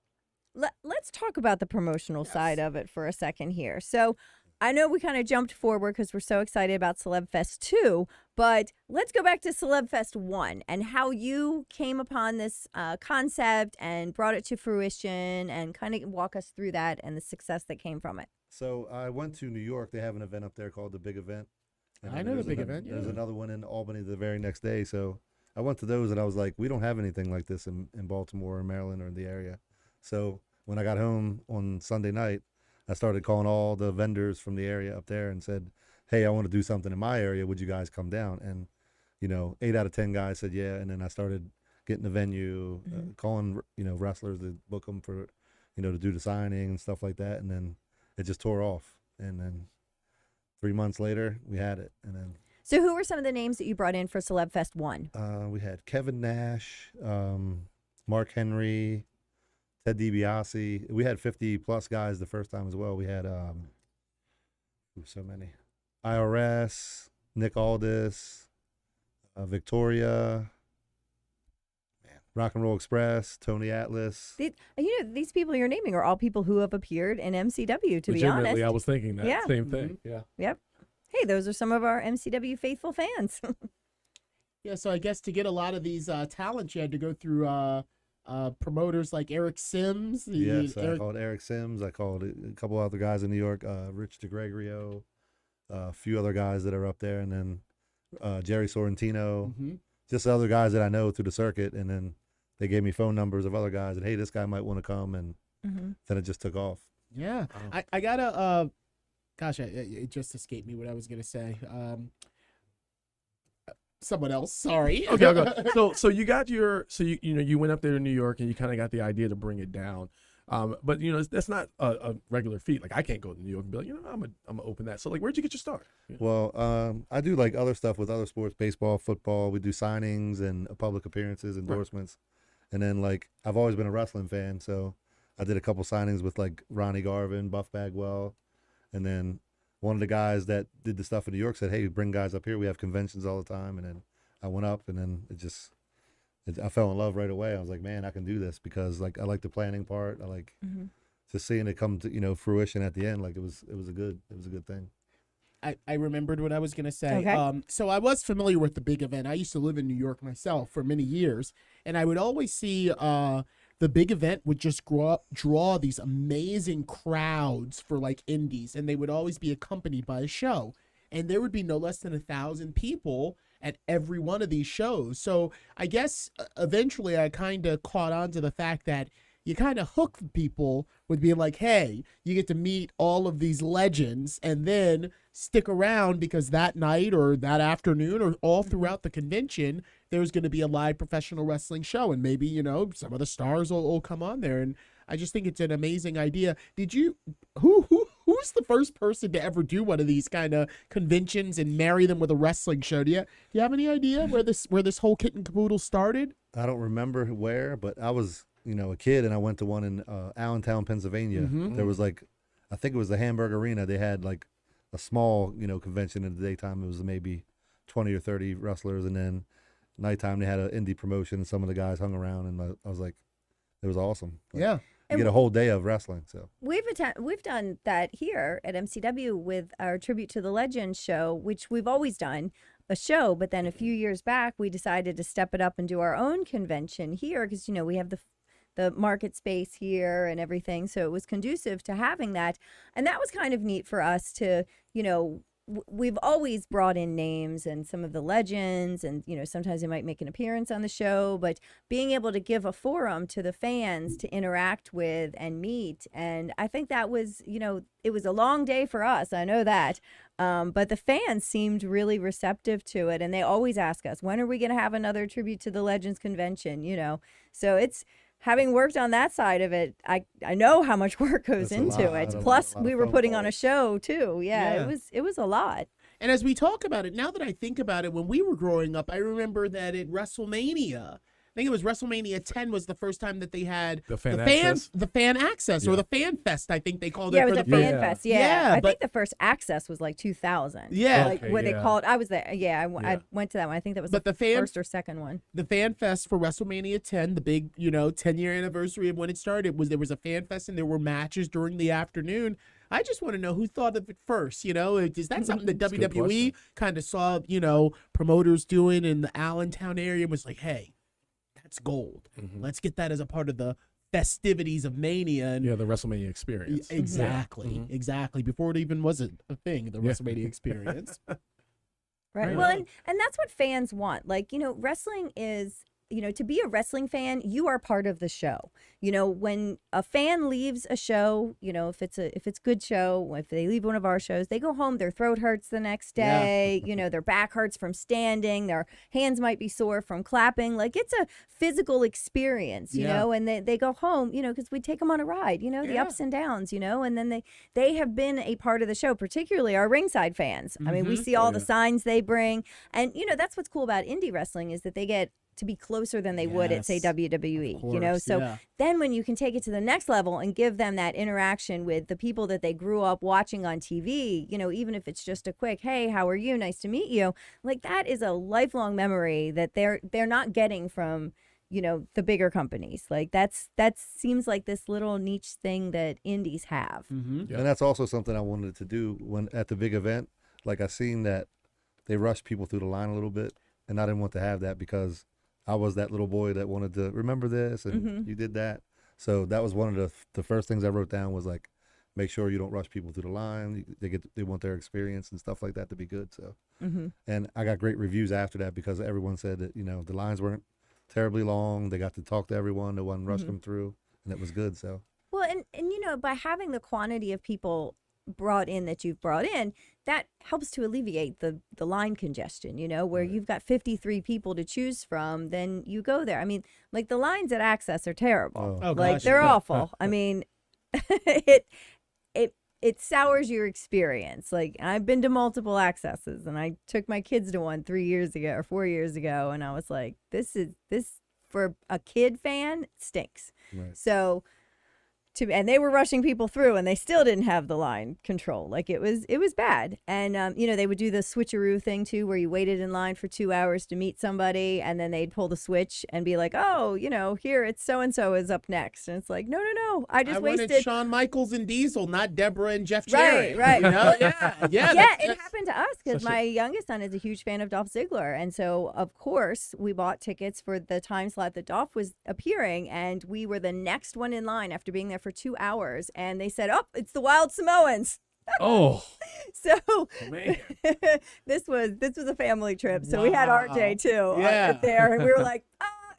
let's talk about the promotional side of it for a second here. So I know we kind of jumped forward because we're so excited about Celeb Fest 2, but let's go back to Celeb Fest 1 and how you came upon this concept and brought it to fruition, and kind of walk us through that and the success that came from it. So I went to New York. They have an event up there called the Big Event. And I then know the there's Big ano- Event, There's yeah. another one in Albany the very next day. So I went to those and I was like, we don't have anything like this in Baltimore or Maryland or in the area. So when I got home on Sunday night, I started calling all the vendors from the area up there and said, hey, I want to do something in my area. Would you guys come down? And, 8 out of 10 guys said yeah. And then I started getting the venue, calling, wrestlers to book them for, to do the signing and stuff like that. And then it just tore off. And then 3 months later, we had it. And then So who were some of the names that you brought in for Celeb Fest 1? we had Kevin Nash, Mark Henry, Ted DiBiase. We had 50-plus guys the first time as well. We had so many. IRS, Nick Aldis, Victoria, Rock and Roll Express, Tony Atlas. These people you're naming are all people who have appeared in MCW, to be legitimately, honest. I was thinking that Yeah. same thing. Yeah. Yep. Hey, those are some of our MCW faithful fans. Yeah, so I guess to get a lot of these talents, you had to go through promoters like Eric Sims. Yes, I called Eric Sims. I called a couple other guys in New York, Rich DeGregorio, a few other guys that are up there, and then Jerry Sorrentino, just other guys that I know through the circuit. And then they gave me phone numbers of other guys, and hey, this guy might want to come, and then it just took off. Yeah, I gotta. Gosh, it just escaped me what I was gonna say. Someone else. Sorry. Okay. So you got you went up there to New York and you kind of got the idea to bring it down. But that's not a regular feat. Like I can't go to New York and be like, I'm gonna open that. So like, where'd you get your start? Well, I do like other stuff with other sports, baseball, football. We do signings and public appearances, endorsements. And then like, I've always been a wrestling fan. So I did a couple signings with like Ronnie Garvin, Buff Bagwell. And then one of the guys that did the stuff in New York said, hey, bring guys up here. We have conventions all the time. And then I went up, and then I fell in love right away. I was like, man, I can do this, because like I like the planning part. I like just seeing it come to fruition at the end. Like it was a good thing. I remembered what I was gonna say. Okay. So I was familiar with the Big Event. I used to live in New York myself for many years, and I would always see the Big Event would just draw these amazing crowds for like indies, and they would always be accompanied by a show, and there would be no less than 1,000 people at every one of these shows. So I guess eventually I kind of caught on to the fact that you kind of hook people with being like, hey, you get to meet all of these legends and then stick around, because that night or that afternoon or all throughout the convention, there's going to be a live professional wrestling show. And maybe, some of the stars will come on there. And I just think it's an amazing idea. Who's the first person to ever do one of these kind of conventions and marry them with a wrestling show? Do you have any idea where this whole kit and caboodle started? I don't remember where, but I was, a kid, and I went to one in Allentown, Pennsylvania. There was like, I think it was the Hamburg Arena. They had like a small, convention in the daytime. It was maybe 20 or 30 wrestlers, and then nighttime they had an indie promotion, and some of the guys hung around, and I was like, it was awesome. Like, Yeah. you get a whole day of wrestling. So We've done that here at MCW with our Tribute to the Legends show, which we've always done a show, but then a few years back we decided to step it up and do our own convention here, because we have the market space here and everything, so it was conducive to having that. And that was kind of neat for us to, we've always brought in names and some of the legends, and sometimes they might make an appearance on the show, but being able to give a forum to the fans to interact with and meet. And I think that was, it was a long day for us, I know that, but the fans seemed really receptive to it, and they always ask us, when are we going to have another Tribute to the Legends convention? So it's, having worked on that side of it, I know how much work goes into it. Plus, we were putting on a show too. Yeah, it was a lot. And as we talk about it, now that I think about it, when we were growing up, I remember that at WrestleMania, think it was WrestleMania 10 was the first time that they had The fan access? the fan access Yeah. or the fan fest. I think they called Yeah, it it was for a the fan Yeah. fest. Yeah, Yeah, I but- think the first access was like 2000. Yeah. like Okay, what they yeah. called. I was there. Yeah, I Yeah. went to that one. I think that was But the the fan first or second one. the fan fest for WrestleMania 10, the big 10-year anniversary of when it started, there was a fan fest and there were matches during the afternoon. I just want to know who thought of it first. Is that something that That's a good WWE question. kind of saw promoters doing in the Allentown area and was like, hey, that's gold. Mhm. Let's get that as a part of the festivities of Mania. And Yeah, the WrestleMania experience. exactly, Mhm. exactly. Before it even was a thing, the Yeah. WrestleMania experience. Right. Right Well, on. and that's what fans want. Like, wrestling is, to be a wrestling fan, you are part of the show. When a fan leaves a show, if it's good show, if they leave one of our shows, they go home, their throat hurts the next Yeah. day, their back hurts from standing, their hands might be sore from clapping. Like, it's a physical experience, Yeah. and they go home, because we take them on a ride, the Yeah. ups and downs, and then they have been a part of the show, particularly our ringside fans. I mean, we Mhm. see all Oh, the yeah. signs they bring. And, that's what's cool about indie wrestling is that they get to be closer than they would at, say, Yes. WWE, Of course, So yeah. then when you can take it to the next level and give them that interaction with the people that they grew up watching on TV, even if it's just a quick, hey, how are you? Nice to meet you. Like, that is a lifelong memory that they're not getting from, the bigger companies. Like, that seems like this little niche thing that indies have. Mm-hmm. Yeah. And that's also something I wanted to do when at the big event. Like I seen that they rushed people through the line a little bit, and I didn't want to have that because I was that little boy that wanted to remember this and Mhm. you did that. So that was one of the first things I wrote down was like, make sure you don't rush people through the line. They want their experience and stuff like that to be good. So, Mm-hmm. and I got great reviews after that because everyone said that the lines weren't terribly long. They got to talk to everyone. No one rushed them through, and it was good. So. Well, and by having the quantity of people brought in that you've brought in, that helps to alleviate the line congestion, where you've got 53 people to choose from, then you go there. I mean, like, the lines at Access are terrible. Oh, Like, gosh, they're yeah. awful. I mean, it sours your experience. Like, I've been to multiple Accesses, and I took my kids to one 3 years ago or 4 years ago, and I was like, this for a kid fan stinks. Right. So and they were rushing people through, and they still didn't have the line control. Like, it was bad. And they would do the switcheroo thing too, where you waited in line for 2 hours to meet somebody, and then they'd pull the switch and be like, oh, here it's so and so is up next, and it's like, no, I just wanted wasted. Shawn Michaels and Diesel, not Deborah and Jeff Right, Jarrett. right. Yeah. Yeah, that's- it happened to us because Such a- my youngest son is a huge fan of Dolph Ziggler. And so, of course, we bought tickets for the time slot that Dolph was appearing. And we were the next one in line after being there for 2 hours. And they said, oh, it's the Wild Samoans. Oh, So man. this was a family trip. So we had RJ too Yeah. there. And we were like,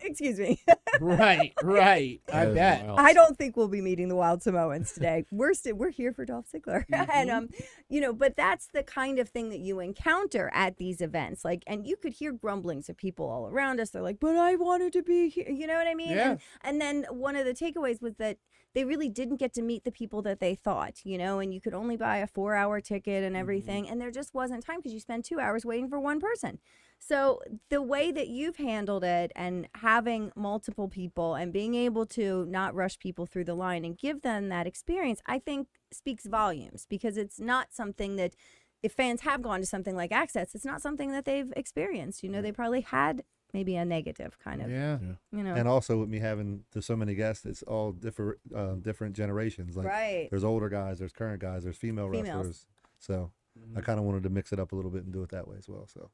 excuse me. right. I That is bet. wild. I don't think we'll be meeting the Wild Samoans today. We're here for Dolph Ziggler, and but that's the kind of thing that you encounter at these events. Like, and you could hear grumblings of people all around us. They're like, "But I wanted to be here." You know what I mean? Yeah. And then one of the takeaways was that they really didn't get to meet the people that they thought. And you could only buy a 4-hour ticket and everything, and there just wasn't time because you spend 2 hours waiting for one person. So the way that you've handled it and having multiple people and being able to not rush people through the line and give them that experience, I think speaks volumes, because it's not something that, if fans have gone to something like Access, it's not something that they've experienced. They probably had maybe a negative kind of, Yeah. And also with me having there's so many guests, it's all different generations. Like right. there's older guys, there's current guys, there's females. Wrestlers. So I kind of wanted to mix it up a little bit and do it that way as well. So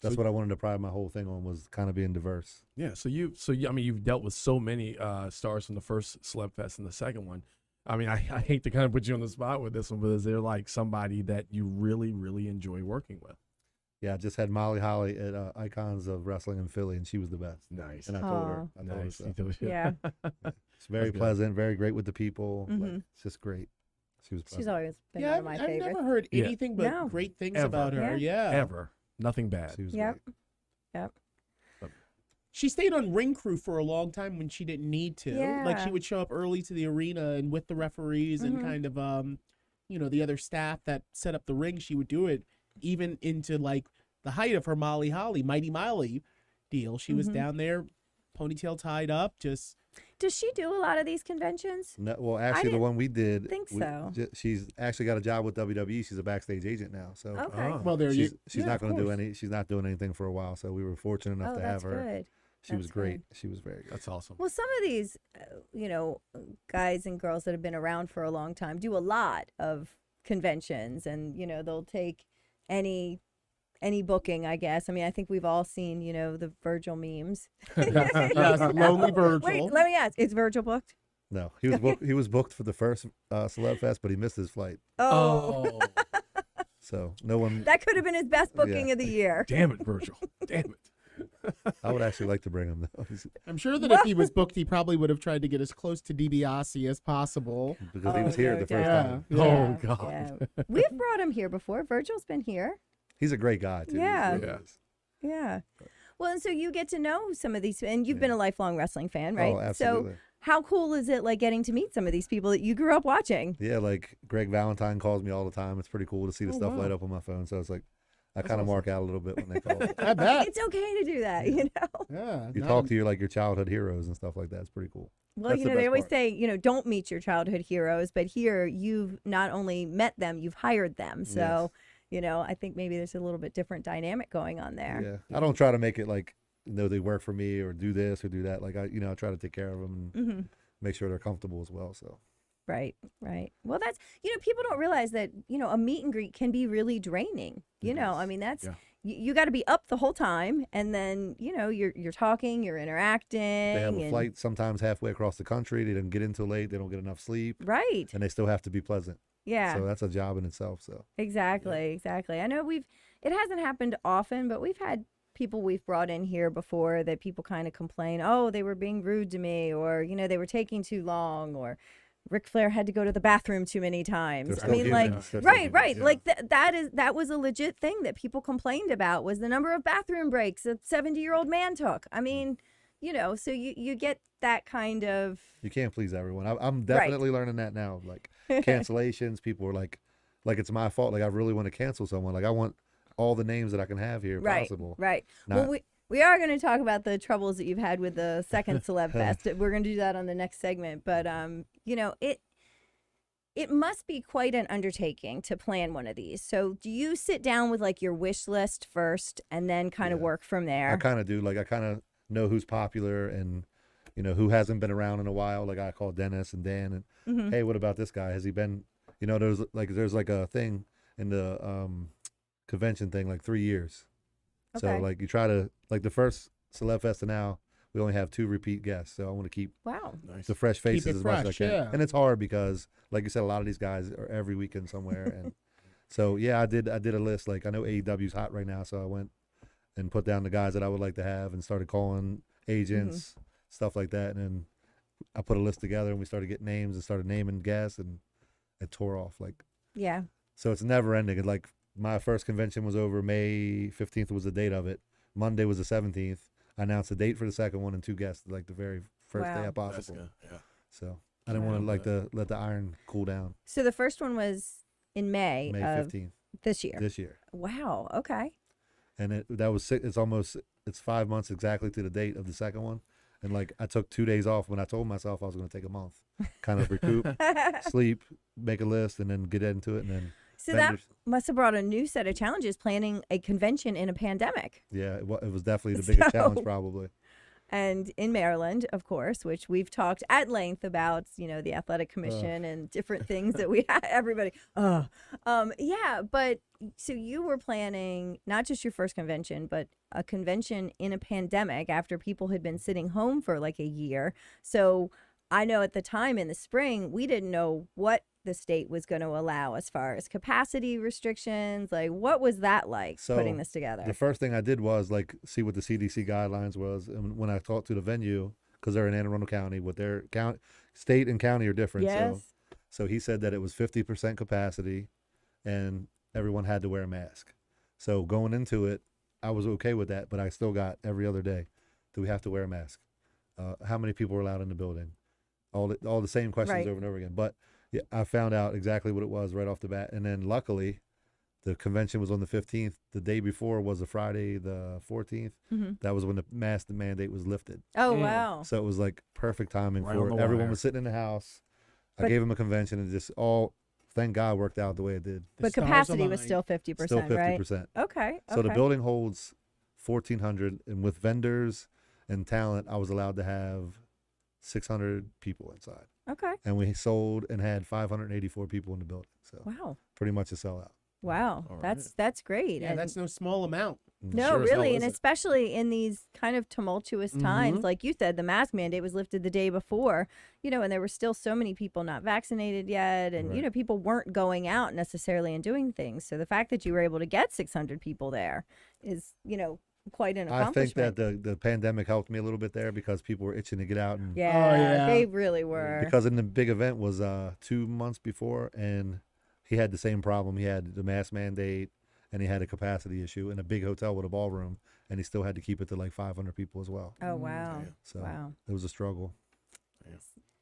that's what I wanted to pride my whole thing on, was kind of being diverse. Yeah, I mean, you've dealt with so many stars from the first Celeb Fest and the second one. I mean, I hate to kind of put you on the spot with this one, but is there like somebody that you really, really enjoy working with? Yeah, I just had Molly Holly at Icons of Wrestling in Philly, and she was the best. Nice. And I told her. I told her Nice. so. Yeah. It's very That's good. pleasant, very great with the people. Like, Mhm. it's just great. She was pleasant. She's always been Yeah, one of my I've favorites. never heard Yeah. anything but No. great things Ever. about her. Yeah. Ever. Nothing bad. She was Yep. great. Yep. She stayed on ring crew for a long time when she didn't need to. Like, she Yeah. would show up early to the arena and with the referees and Mhm. kind of the other staff that set up the ring, she would do it even into like the height of her Molly Holly, Mighty Molly deal. She was Mhm. down there ponytail tied up, just Does she do a lot of these conventions? No, well, actually, the didn't one we did, think so. She's actually got a job with WWE. She's a backstage agent now, so Okay. Oh. well, there you. she's yeah, not of going to do course. any. She's not doing anything for a while, so we were fortunate enough Oh, to have that's her. good. She was That's great. good. She was very good. That's awesome. Well, some of these, guys and girls that have been around for a long time do a lot of conventions, and they'll take any booking, I guess. I mean, I think we've all seen, the Virgil memes. Yes, Lonely Virgil. Wait, let me ask: is Virgil booked? No, he was booked. He was booked for the first Celeb Fest, but he missed his flight, Oh, so no one. that could have been his best booking Yeah. of the year. Damn it, Virgil. Damn it. I would actually like to bring him though, I'm sure that if he was booked, he probably would have tried to get as close to DiBiase as possible. because he was Oh, here no the first doubt. time. Yeah. Oh, God. Yeah. We've brought him here before. Virgil's been here. He's a great guy too. He Yeah. really Yeah. is. Yeah. Well, and so you get to know some of these, and you've been a lifelong wrestling fan, right? Oh, absolutely. So how cool is it, like, getting to meet some of these people that you grew up watching? Yeah, like Greg Valentine calls me all the time. It's pretty cool to see the Oh, stuff wow. light up on my phone. So it's like I kind of mark out a little bit when they call. I bet. It's okay to do that, you know? Yeah. You no, talk to your childhood heroes and stuff like that. It's pretty cool. Well, That's the they best always part. say, don't meet your childhood heroes, but here you've not only met them, you've hired them. So, I think maybe there's a little bit different dynamic going on there. Yeah, I don't try to make it like they work for me or do this or do that. Like I try to take care of them and Hmm. make sure they're comfortable as well. So Right, right. Well, that's, people don't realize that, a meet and greet can be really draining. I mean, that's, Yeah. you got to be up the whole time. And then, you're talking, you're interacting. they have a and- flight sometimes halfway across the country. They didn't get in till late. They don't get enough sleep, Right. and they still have to be pleasant. Yeah. So that's a job in itself. So Exactly. I know it hasn't happened often, but we've had people we've brought in here before that people kind of complain, oh, they were being rude to me, or, they were taking too long, or Ric Flair had to go to the bathroom too many times. They're I still mean, human. like, They're still right. humans, yeah. Like that was a legit thing that people complained about, was the number of bathroom breaks a 70-year-old man took. I mean, so you get that kind of, you can't please everyone. I'm definitely learning that now. Like cancellations, people are like it's my fault. Like I really want to cancel someone. Like I want all the names that I can have here if right, possible. right. Not- Well, we are going to talk about the troubles that you've had with the second Celeb Fest. We're going to do that on the next segment. But, it must be quite an undertaking to plan one of these. So do you sit down with like your wish list first and then kind of Yeah. work from there? I kind of do. Like I kind of know who's popular and who hasn't been around in a while. Like I call Dennis and Dan and Mhm. hey, what about this guy? Has he been? There's like a thing in the convention thing, like 3 years. So Okay. like you try to like the first Celeb Fest to now, we only have 2 repeat guests. So I want to keep Wow. Nice. the fresh faces it as much as I fresh, can. yeah. And it's hard because, like you said, a lot of these guys are every weekend somewhere. And so yeah, I did a list. Like I know AEW's hot right now, so I went and put down the guys that I would like to have and started calling agents, stuff like that. And then I put a list together and we started getting names and started naming guests, and it tore off. Like Yeah. so, it's never ending. Like my first convention was over May 15th was the date of it. Monday was the 17th. I announced the date for the second one and 2 guests like the very first day Wow. That's possible. good. Yeah. So I didn't want to like to let the iron cool down. So the first one was in May, May of 15th this year. this year, Wow. Okay. and it's 5 months exactly to the date of the second one. And like I took 2 days off when I told myself I was going to take a month, kind of recoup, sleep, make a list, and then get into it. And then So that vendors- must have brought a new set of challenges planning a convention in a pandemic. yeah, it was definitely the biggest challenge probably. And in Maryland, of course, which we've talked at length about, the athletic commission and different things that we have, everybody. Yeah, but so you were planning not just your first convention, but a convention in a pandemic after people had been sitting home for like a year. So I know at the time in the spring, we didn't know what the state was going to allow as far as capacity restrictions. Like, what was that like So, putting this together? The first thing I did was like see what the CDC guidelines was, and when I talked to the venue, because they're in Anne Arundel County, what their state and county are different. Yes. So he said that it was 50% capacity, and everyone had to wear a mask. So going into it, I was okay with that, but I still got every other day, do we have to wear a mask? How many people are allowed in the building? All the same questions Right. over and over again. But yeah, I found out exactly what it was right off the bat, and then luckily, The convention was on the 15th. The day before was a Friday, the 14th. That was when the mask mandate was lifted. Oh, wow. So it was like perfect timing Right on for the everyone wire. was sitting in the house. I But- gave them a convention and just all, thank God, worked out the way it did. But stars capacity was aligned. still 50%, Still right? 50%. Okay. So the okay. building holds 1,400, and with vendors and talent, I was allowed to have 600 people inside. Okay. And we sold and had 584 people in the building. So Wow. pretty much a sellout. Wow. All That's great. Yeah, And that's no small amount. no, Sure as hell really, and isn't. especially in these kind of tumultuous times, like you said, the mask mandate was lifted the day before, and there were still so many people not vaccinated yet, and Right. people weren't going out necessarily and doing things. So the fact that you were able to get 600 people there is, quite an I think accomplishment. that the pandemic helped me a little bit there because people were itching to get out. And yeah, yeah. they really were. because in the big event was 2 months before, and he had the same problem. He had the mask mandate, and he had a capacity issue in a big hotel with a ballroom, and he still had to keep it to like 500 people as well. Oh wow, So wow. it was a struggle.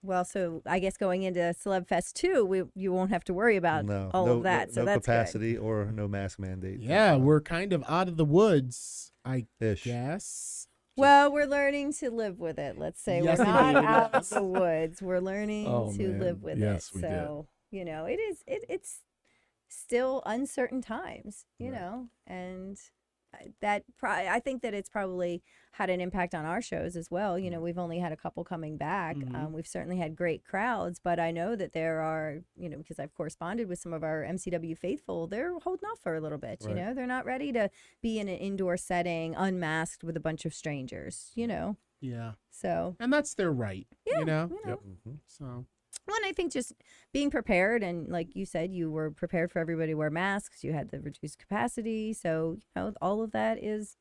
Well, so I guess going into Celeb Fest 2, you won't have to worry about No, all no, of that. no, so no that's good. capacity or no mask mandate. Yeah, we're kind of out of the woods, I ish. guess. Well, we're learning to live with it. Let's say Yes, we're not indeed. out of the woods. We're learning Oh, to man. live with Yes, it. we did. So it's still uncertain times, and I think that it's probably had an impact on our shows as well. We've only had a couple coming back. We've certainly had great crowds, but I know that there are, because I've corresponded with some of our MCW faithful, they're holding off for a little bit. Right. They're not ready to be in an indoor setting, unmasked with a bunch of strangers. Yeah. So And that's their right, yeah, Yep. So, Well, and I think just being prepared, and like you said, you were prepared for everybody to wear masks. You had the reduced capacity, so all of that is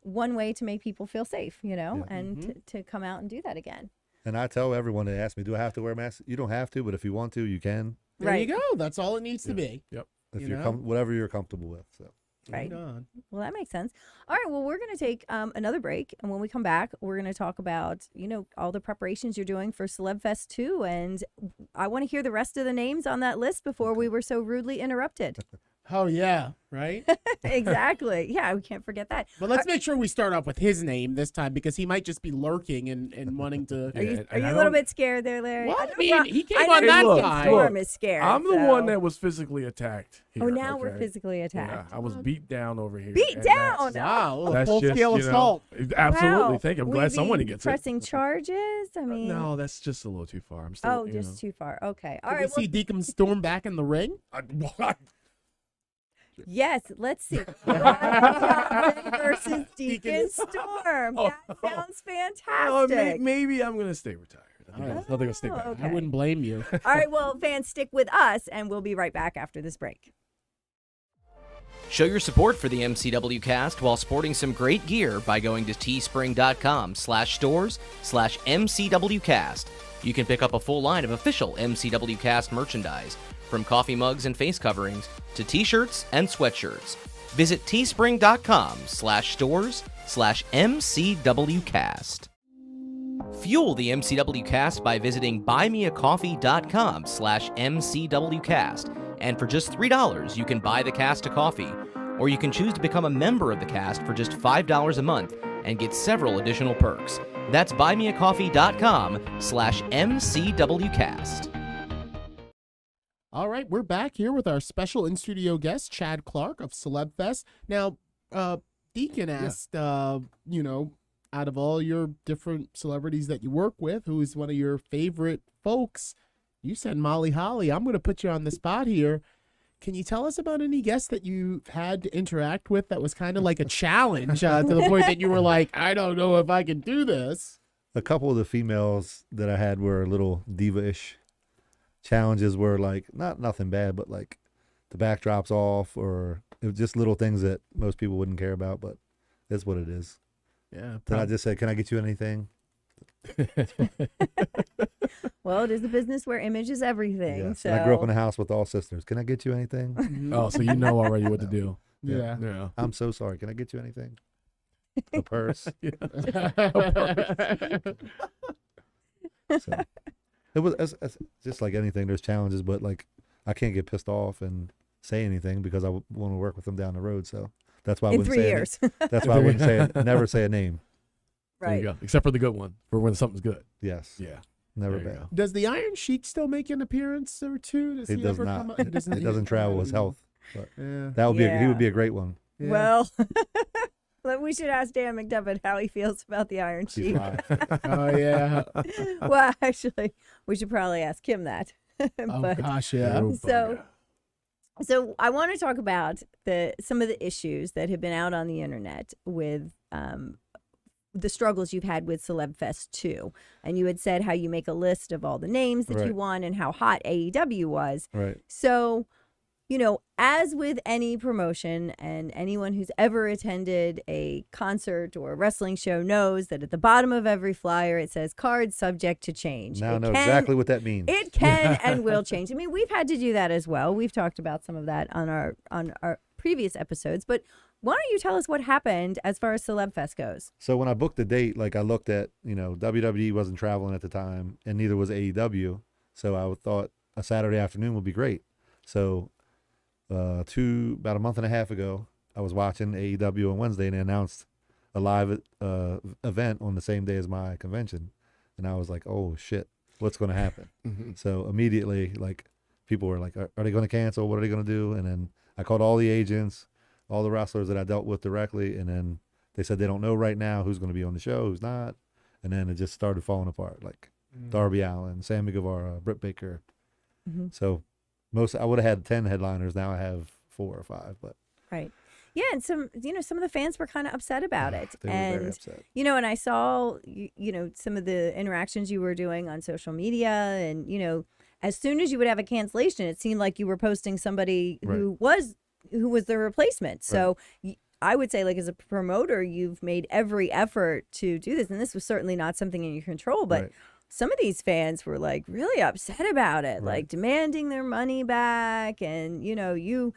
one way to make people feel safe, and to come out and do that again. And I tell everyone that ask me, do I have to wear a mask? You don't have to, but if you want to, you can. there you go. That's all it needs to be. Yep. If You you're know? whatever you're comfortable with. So Right. on. Well, that makes sense. All right. Well, we're going to take another break. And when we come back, we're going to talk about, all the preparations you're doing for Celeb Fest 2. And I want to hear the rest of the names on that list before we were so rudely interrupted. Oh, yeah, right? Exactly. Yeah, we can't forget that. But let's make sure we start off with his name this time because he might just be lurking and wanting to. Are you, and are you I a little don't- bit scared there, Larry? Well, I I know mean, Ron- he came I know on that Ron side. Storm is scared. I'm the so- one that was physically attacked. Oh, here, now we're okay? physically Yeah, attacked. I was beat down over here. Beat and down? Wow, a That's full just, scale you know, assault. Absolutely. Wow. Thank you. I'm Will glad you someone be gets it. pressing charges? I mean, No, that's just a little too far. I'm still. oh, you just know. too far. Okay. All Can right. we see Deacon Storm back in the ring? Yes, let's see. Ryan Johnson versus Deacon Storm. Oh. That sounds Oh, fantastic. maybe I'm gonna stay retired. I think Alright. I'm gonna stay back. Okay. I wouldn't blame you. All right, well, fans, stick with us, and we'll be right back after this break. Show your support for the MCW Cast while sporting some great gear by going to teespring.com/stores/MCWcast. You can pick up a full line of official MCW Cast merchandise, from coffee mugs and face coverings to t-shirts and sweatshirts. Visit teespring.com/stores/MCWcast. Fuel the MCW Cast by visiting buymeacoffee.com/MCWcast. And for just $3, you can buy the cast a coffee. Or you can choose to become a member of the cast for just $5 a month and get several additional perks. That's buymeacoffee.com/MCWcast. All right, we're back here with our special in-studio guest, Chad Clark of Celeb Fest. Now, Deacon asked, out of all your different celebrities that you work with, who is one of your favorite folks? You said Molly Holly. I'm going to put you on the spot here. Can you tell us about any guests that you've had to interact with that was kind of like a challenge to the point that you were like, I don't know if I can do this? a couple of the females that I had were a little diva-ish. Challenges were like nothing bad, but like the backdrop's off, or it was just little things that most people wouldn't care about, but it's what it is. Yeah. Then I just said, "Can I get you anything?" Well, it is a business where image is everything. Yes. So And I grew up in a house with all sisters. Can I get you anything? Oh, so you know already what to do. Yeah. Yeah. I'm so sorry. Can I get you anything? A purse. So, it was it's just like anything. There's challenges, but like I can't get pissed off and say anything because I want to work with them down the road. So that's why I In wouldn't 3 say years. That's why I wouldn't never say a name. There you Right. go. Except for the good one, for when something's good. Yes, Yeah. never There you bad. go. Does the Iron Sheik still make an appearance or two? Does It he does ever not. come up? It doesn't travel his health. But Yeah. that would be he Yeah. would be a great one. Yeah. Well, we should ask Dan McDevitt how he feels about the Iron He's Sheik. live. Oh yeah. Well, actually, we should probably ask him that. Oh But- gosh, yeah. So I want to talk about some of the issues that have been out on the internet with the struggles you've had with Celeb Fest 2. And you had said how you make a list of all the names that you Right. won and how hot AEW was. Right. So, as with any promotion, and anyone who's ever attended a concert or a wrestling show knows that at the bottom of every flyer it says cards subject to change. Now I It know can- exactly what that means. It can and will change. I mean, we've had to do that as well. We've talked about some of that on our previous episodes, but why don't you tell us what happened as far as Celeb Fest goes? So when I booked the date, like I looked at, WWE wasn't traveling at the time, and neither was AEW. So I thought a Saturday afternoon would be great. So about a month and a half ago, I was watching AEW on Wednesday, and they announced a live event on the same day as my convention, and I was like, oh shit, what's going to happen? So immediately, like, people were like, are they going to cancel? What are they going to do? And then I called all the agents, all the wrestlers that I dealt with directly, and then they said they don't know right now who's going to be on the show, who's not. And then it just started falling apart, like Darby Allin, Sammy Guevara, Britt Baker. So I would have had 10 headliners. Now I have 4 or 5, but Right. Yeah, and some of the fans were kind of upset about it. they were and very upset. and I saw some of the interactions you were doing on social media, and as soon as you would have a cancellation, it seemed like you were posting somebody who was the replacement. So I would say, like, as a promoter, you've made every effort to do this, and this was certainly not something in your control, but Right. some of these fans were like really upset about it, like demanding their money back, and you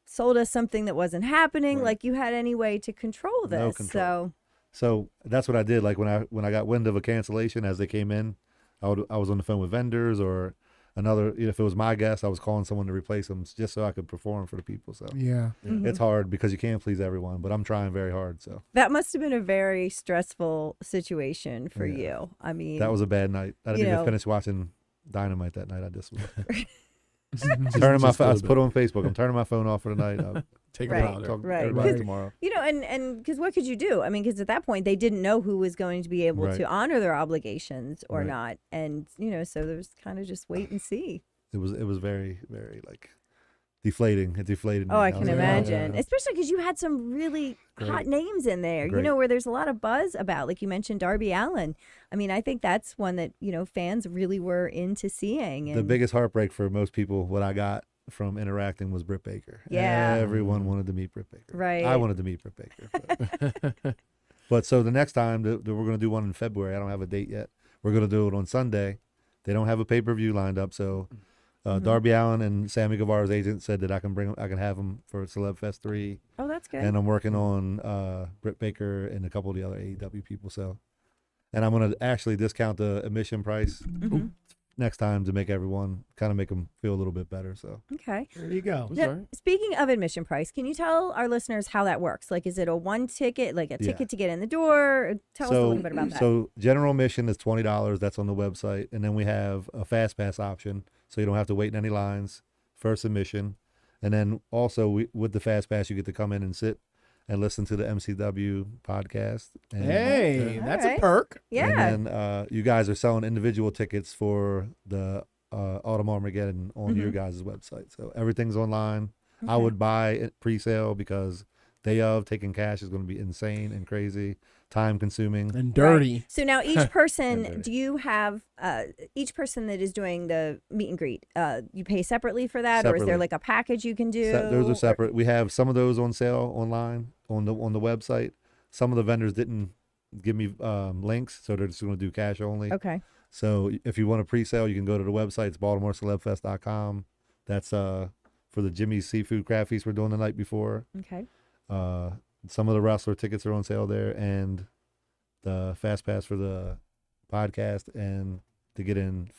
sold us something that wasn't happening, Right. like you had any way to control this. No control. So that's what I did. Like when I got wind of a cancellation as they came in, I was on the phone with vendors or another. If it was my guest, I was calling someone to replace them just so I could perform for the people. So Yeah. it's hard because you can't please everyone, but I'm trying very hard. So That must have been a very stressful situation for you. I mean, that was a bad night. I didn't You know. even finish watching Dynamite that night. I just was turning my phone. I put it on Facebook. I'm turning my phone off for the night. I'll Take Right. a powder. talk to Right. everybody Right. tomorrow. and because what could you do? I mean, because at that point they didn't know who was going to be able Right. to honor their obligations or Right. not, and so there was kind of just wait and see. It was very, very like deflating. It deflated me. Oh, I was can like, imagine, especially because you had some really hot Great. names in there. Great. Where there's a lot of buzz about, like you mentioned, Darby Allin. I mean, I think that's one that fans really were into seeing. And The biggest heartbreak for most people, what I got from interacting, was Britt Baker. Yeah. Everyone wanted to meet Britt Baker. Right. I wanted to meet Britt Baker. But so the next time we're going to do one in February. I don't have a date yet. We're going to do it on Sunday. They don't have a pay-per-view lined up, so Darby Allin and Sammy Guevara's agent said that I can have them for Celeb Fest 3. oh, that's good. And I'm working on Britt Baker and a couple of the other AEW people. So, and I'm going to actually discount the admission price next time to make everyone make them feel a little bit better. So Okay. There you go. That's Now, all right. speaking of admission price, can you tell our listeners how that works? Like, is it a one ticket, like a Yeah. ticket to get in the door? Tell us a little bit about that. So general admission is $20. That's on the website. And then we have a fast pass option. So you don't have to wait in any lines. First admission. And then also with the fast pass, you get to come in and sit and listen to the MCW podcast. And, Hey, All that's right. a perk. Yeah. And then you guys are selling individual tickets for the Autumn Armageddon on your guys' website. So everything's online. I would buy it pre-sale because day of taking cash is going to be insane and crazy, time consuming. And dirty. So now each person, dirty. do you have each person that is doing the meet and greet? You pay separately for that, or is there Separately. like a package you can do? Those or- are separate. We have some of those on sale online on the website. Some of the vendors didn't give me links, so they're just going to do cash only. Okay. So if you want a pre-sale, you can go to the website. It's BaltimoreCelebFest.com. That's for the Jimmy's Seafood Crab Feast we're doing the night before. Okay. Some of the wrestler tickets are on sale there, and the fast pass for the podcast and to get in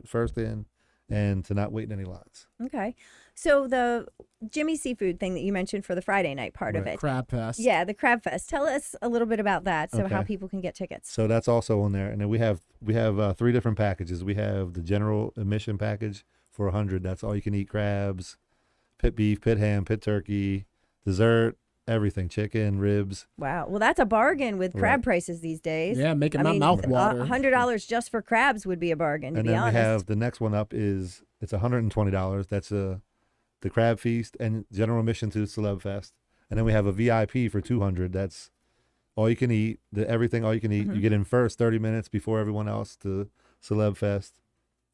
first in and to not wait in any lines. Okay. So the Jimmy Seafood thing that you mentioned for the Friday night part of it. Crab Fest. Yeah, the Crab Fest. Tell us a little bit about that, so how Okay. people can get tickets. So that's also on there, and then we have 3 different packages. We have the general admission package for 100. That's all you can eat crabs, pit beef, pit ham, pit turkey, dessert, everything, chicken, ribs. Wow. Well, that's a bargain with crab Right. prices these days. Yeah, making my mouth water. $100 just for crabs would be a bargain, to And be then honest. we have the next one up is it's $120. That's the crab feast and general admission to the Celeb Fest. And then we have a VIP for $200. That's all you can eat, everything all you can eat. Mm-hmm. You get in first 30 minutes before everyone else to Celeb Fest,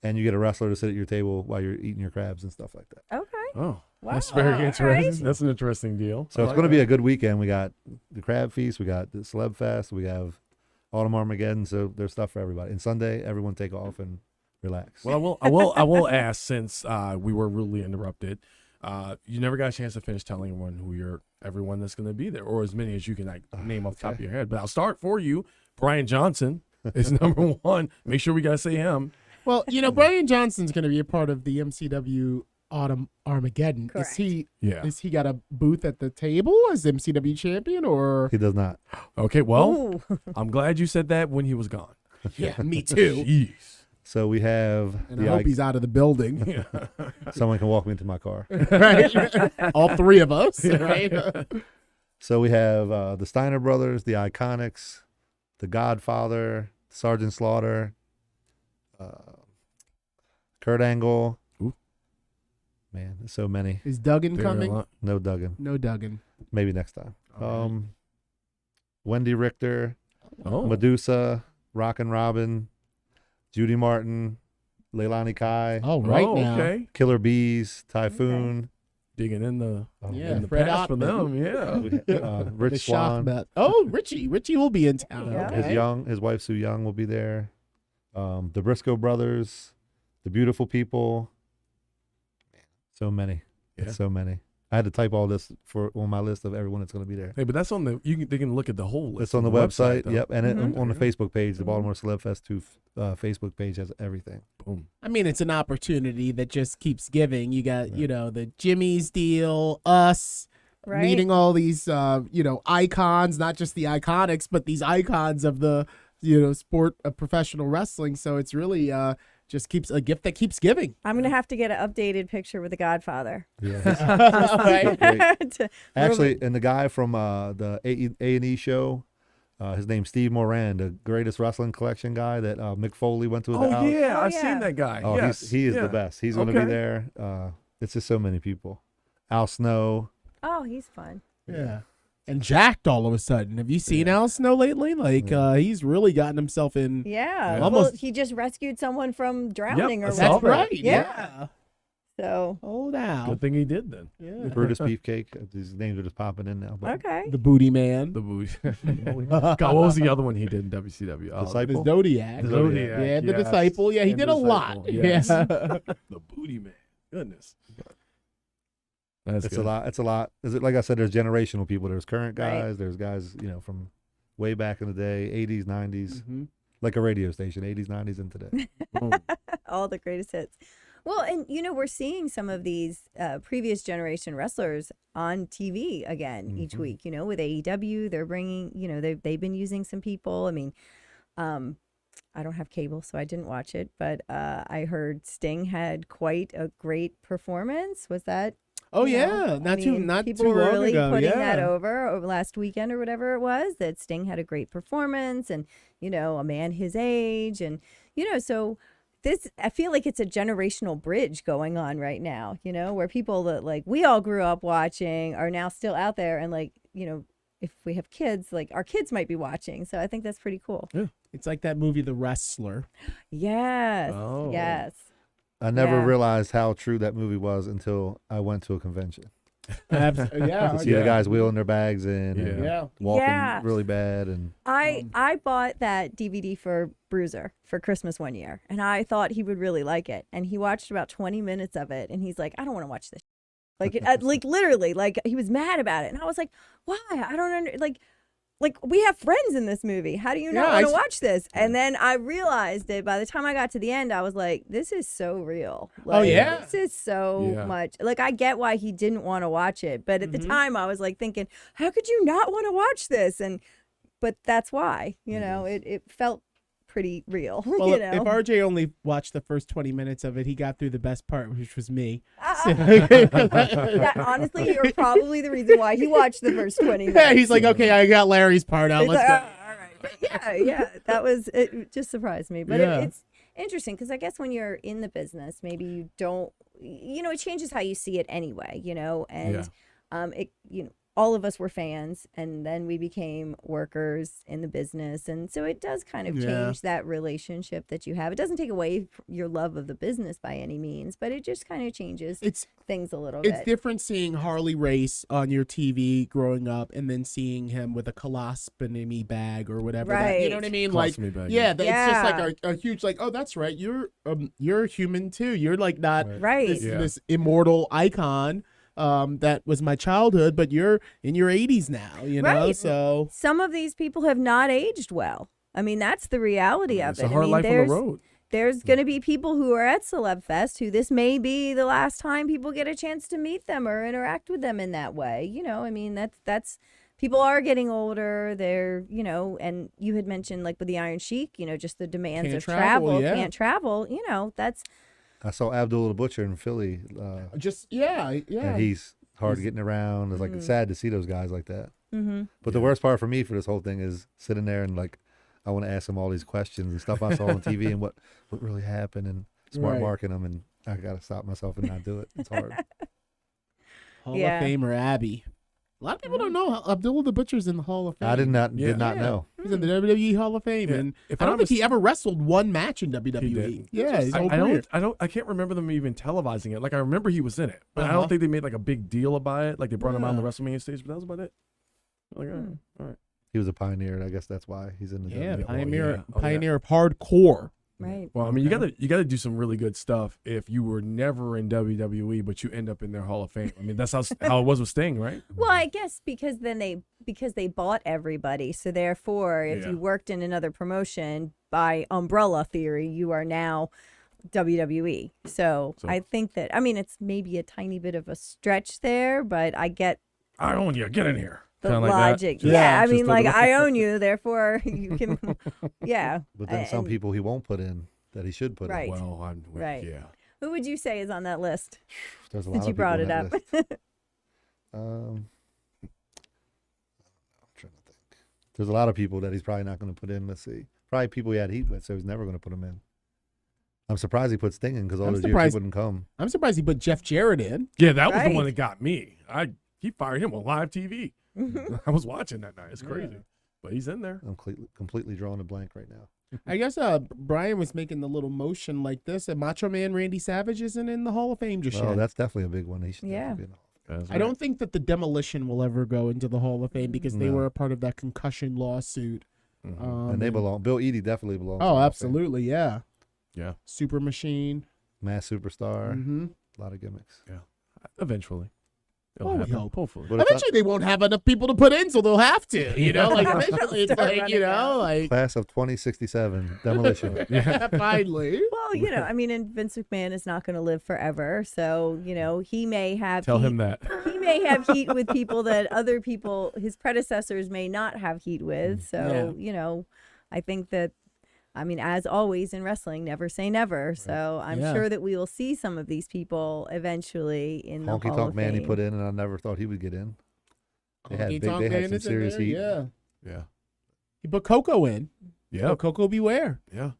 and you get a wrestler to sit at your table while you're eating your crabs and stuff like that. Okay. Oh, Wow. that's very All interesting. right. That's an interesting deal. So it's going to be a good weekend. We got the crab feast, we got the Celeb Fest, we have Autumn Armageddon. So there's stuff for everybody. And Sunday, everyone take off and relax. Well, I will ask, since we were rudely interrupted. You never got a chance to finish telling everyone that's going to be there, or as many as you can name off the top of your head. But I'll start for you. Brian Johnson is number one. Make sure we got to say him. Well, Brian Johnson's going to be a part of the MCW Autumn Armageddon. Correct. Is he got a booth at the table as MCW champion, or? He does not. Okay, well, Ooh. I'm glad you said that when he was gone. Yeah, me too. Jeez. So we have And I hope he's out of the building. someone can walk me into my car. Right? All three of us, right? So we have the Steiner brothers, the Iconics, the Godfather, Sergeant Slaughter, Kurt Angle. Ooh. Man, there's so many. Is Duggan There are a coming? lot. No Duggan. No Duggan. Maybe next time. All right. Wendy Richter, Oh, Medusa, Rockin' Robin, Judy Martin, Leilani Kai, Oh, right now. okay. Killer Bees, Typhoon, Digging in the Yeah, in the Fred past for Ottman. them. Yeah. Rich The shock Swan. bet. Oh, Richie. Richie will be in town. Yeah. Okay. His wife Sue Young will be there. The Briscoe brothers, the Beautiful People. So many. Yeah. So many. I had to type all this on my list of everyone that's going to be there. Hey, but that's on they can look at the whole list. It's on the website. though. Yep. And Mhm. on the Facebook page, the Baltimore Celeb Fest 2 Facebook page has everything. Boom. I mean, it's an opportunity that just keeps giving. You got, the Jimmy's deal, us, Right. meeting all these, icons, not just the Iconics, but these icons of the, sport of professional wrestling. So it's really just keeps a gift that keeps giving. I'm going to have to get an updated picture with the Godfather. Yeah. Right? Actually, and the guy from the A&E show, his name's Steve Moran, the greatest wrestling collection guy that Mick Foley went to the Oh house. yeah, Oh, I've yeah. seen that guy. Oh, yes. he is yeah. the best. He's going to be Okay. there. It's just so many people. Al Snow. Oh, he's fun. Yeah. And jacked all of a sudden. Have you seen Al Snow lately? Like, he's really gotten himself in. Yeah. Yeah. Well, Almost- he just rescued someone from drowning I or saw That's that. whatever. right. Yeah. Yeah. So, Hold out. Good thing he did then. Yeah. Brutus Beefcake. These names are just popping in now. But okay. The Booty Man. The booty. God, what was the other one he did in WCW? Oh, The Disciple? Zodiac. The Zodiac, Yeah, the yes. Disciple. Yeah, he And did the a lot. Disciple, yes. Yeah. The booty man. Goodness. That's It's good. a lot. It's a lot. Is it like I said? There's generational people. There's current Right. guys. There's guys from way back in the day, 80s, 90s, Mhm. like a radio station, 80s, 90s, and today. Boom. All the greatest hits. Well, and we're seeing some of these previous generation wrestlers on TV again each week. With AEW, they're bringing. They've been using some people. I mean, I don't have cable, so I didn't watch it, but I heard Sting had quite a great performance. Was that? Oh you yeah, know, not I too mean, not people too were long really ago. putting yeah. that over last weekend or whatever it was, that Sting had a great performance, and a man his age, and so this, I feel like it's a generational bridge going on right now, where people that like we all grew up watching are now still out there, and if we have kids, like our kids might be watching, so I think that's pretty cool. It's like that movie The Wrestler. Yes, Oh. yes. I never Yeah. realized how true that movie was until I went to a convention Yeah. to see the guys wheeling their bags in and Yeah. walking Yeah. really bad. And I bought that DVD for Bruiser for Christmas one year, and I thought he would really like it. And he watched about 20 minutes of it, and he's like, "I don't want to watch this." Like, like literally, like he was mad about it, and I was like, "Why? I don't like." like, we have friends in this movie. How do you not Yeah, want to watch this? And then I realized that by the time I got to the end, I was like, this is so real. Like, yeah? This is so much. Like, I get why he didn't want to watch it. But at the time, I was like thinking, how could you not want to watch this? But that's why, it felt pretty real. Well, you if know? RJ only watched the first 20 minutes of it, he got through the best part, which was me. That, honestly, you're probably the reason why he watched the first 20 minutes. Yeah, he's like, okay, I got Larry's part out. He's Let's like, go. all right. But yeah, it just surprised me. But it's interesting because I guess when you're in the business, maybe you don't, it changes how you see it anyway, and all of us were fans, and then we became workers in the business, and so it does kind of change that relationship that you have. It doesn't take away your love of the business by any means, but it just kind of changes things a little bit. It's different seeing Harley race on your TV growing up, and then seeing him with a colostomy bag or whatever. Right. You know what I mean? Colostomy bag, It's just like a huge, like, oh, that's right. You're human too. You're like not this immortal icon. That was my childhood, but you're in your 80s now, know, so some of these people have not aged well. I mean, that's the reality of it. It's a hard life on the road. There's going to be people who are at Celeb Fest who this may be the last time people get a chance to meet them or interact with them in that way. I mean, that's people are getting older. They're, and you had mentioned like with the Iron Sheik, just the demands Can't of travel, can't travel, that's. I saw Abdul the Butcher in Philly. And he's hard getting around. It's like it's sad to see those guys like that. Mm-hmm. But the worst part for me for this whole thing is sitting there and like I want to ask him all these questions and stuff I saw on TV and what really happened and smart marking them, and I gotta stop myself and not do it. It's hard. Hall of Famer Abby. A lot of people don't know Abdullah the Butcher's in the Hall of Fame. I did not know. He's in the WWE Hall of Fame, and I don't think he ever wrestled one match in WWE. I can't remember them even televising it. Like I remember he was in it, but I don't think they made like a big deal about it. Like they brought him out on the WrestleMania stage, but that was about it. Like, all right. He was a pioneer, and I guess that's why he's in the WWE. Pioneer of hardcore. Right. Well, I mean, you gotta do some really good stuff if you were never in WWE, but you end up in their Hall of Fame. I mean, that's how it was with Sting, right? Well, I guess because they bought everybody, so therefore, if you worked in another promotion by umbrella theory, you are now WWE. So I think that it's maybe a tiny bit of a stretch there, but I get. I own you. Get in here. The like logic. that. I mean, like, I own you, therefore you can, But then some people he won't put in that he should put in. Well, yeah. Who would you say is on that list? There's a lot Since of you brought people it on up. that list. I'm trying to think. There's a lot of people that he's probably not going to put in. Let's see. Probably people he had heat with, so he's never going to put them in. I'm surprised he put Sting in because all those years he wouldn't come. I'm surprised he put Jeff Jarrett in. Yeah, that was the one that got me. He fired him on live TV. I was watching that night. It's crazy. But he's in there. I'm completely drawing a blank right now. I guess Brian was making the little motion like this, and Macho Man Randy Savage isn't in the Hall of Fame just yet. Oh, that's definitely a big one. He should definitely be in the Hall of Fame. I don't think that the Demolition will ever go into the Hall of Fame because they were a part of that concussion lawsuit. And they belong. Bill Eadie definitely belongs. Oh, absolutely, yeah. Yeah. Super Machine. Mass Superstar. Mm-hmm. A lot of gimmicks. Yeah. Eventually. Oh, we hope. Hopefully. But eventually they won't have enough people to put in, so they'll have to. Like eventually it's like, Class of 2067, Demolition. Finally. Well, and Vince McMahon is not going to live forever, so he may have. Tell him that. He may have heat with people that other people, his predecessors, may not have heat with. So I think that. As always in wrestling, never say never. So I'm sure that we will see some of these people eventually in the Hall Honky Tonk of Man Fame. he put in, and I never thought he would get in. They had some is in serious there, heat. Yeah. He put Coco in. Yeah. Coco Beware. Yeah.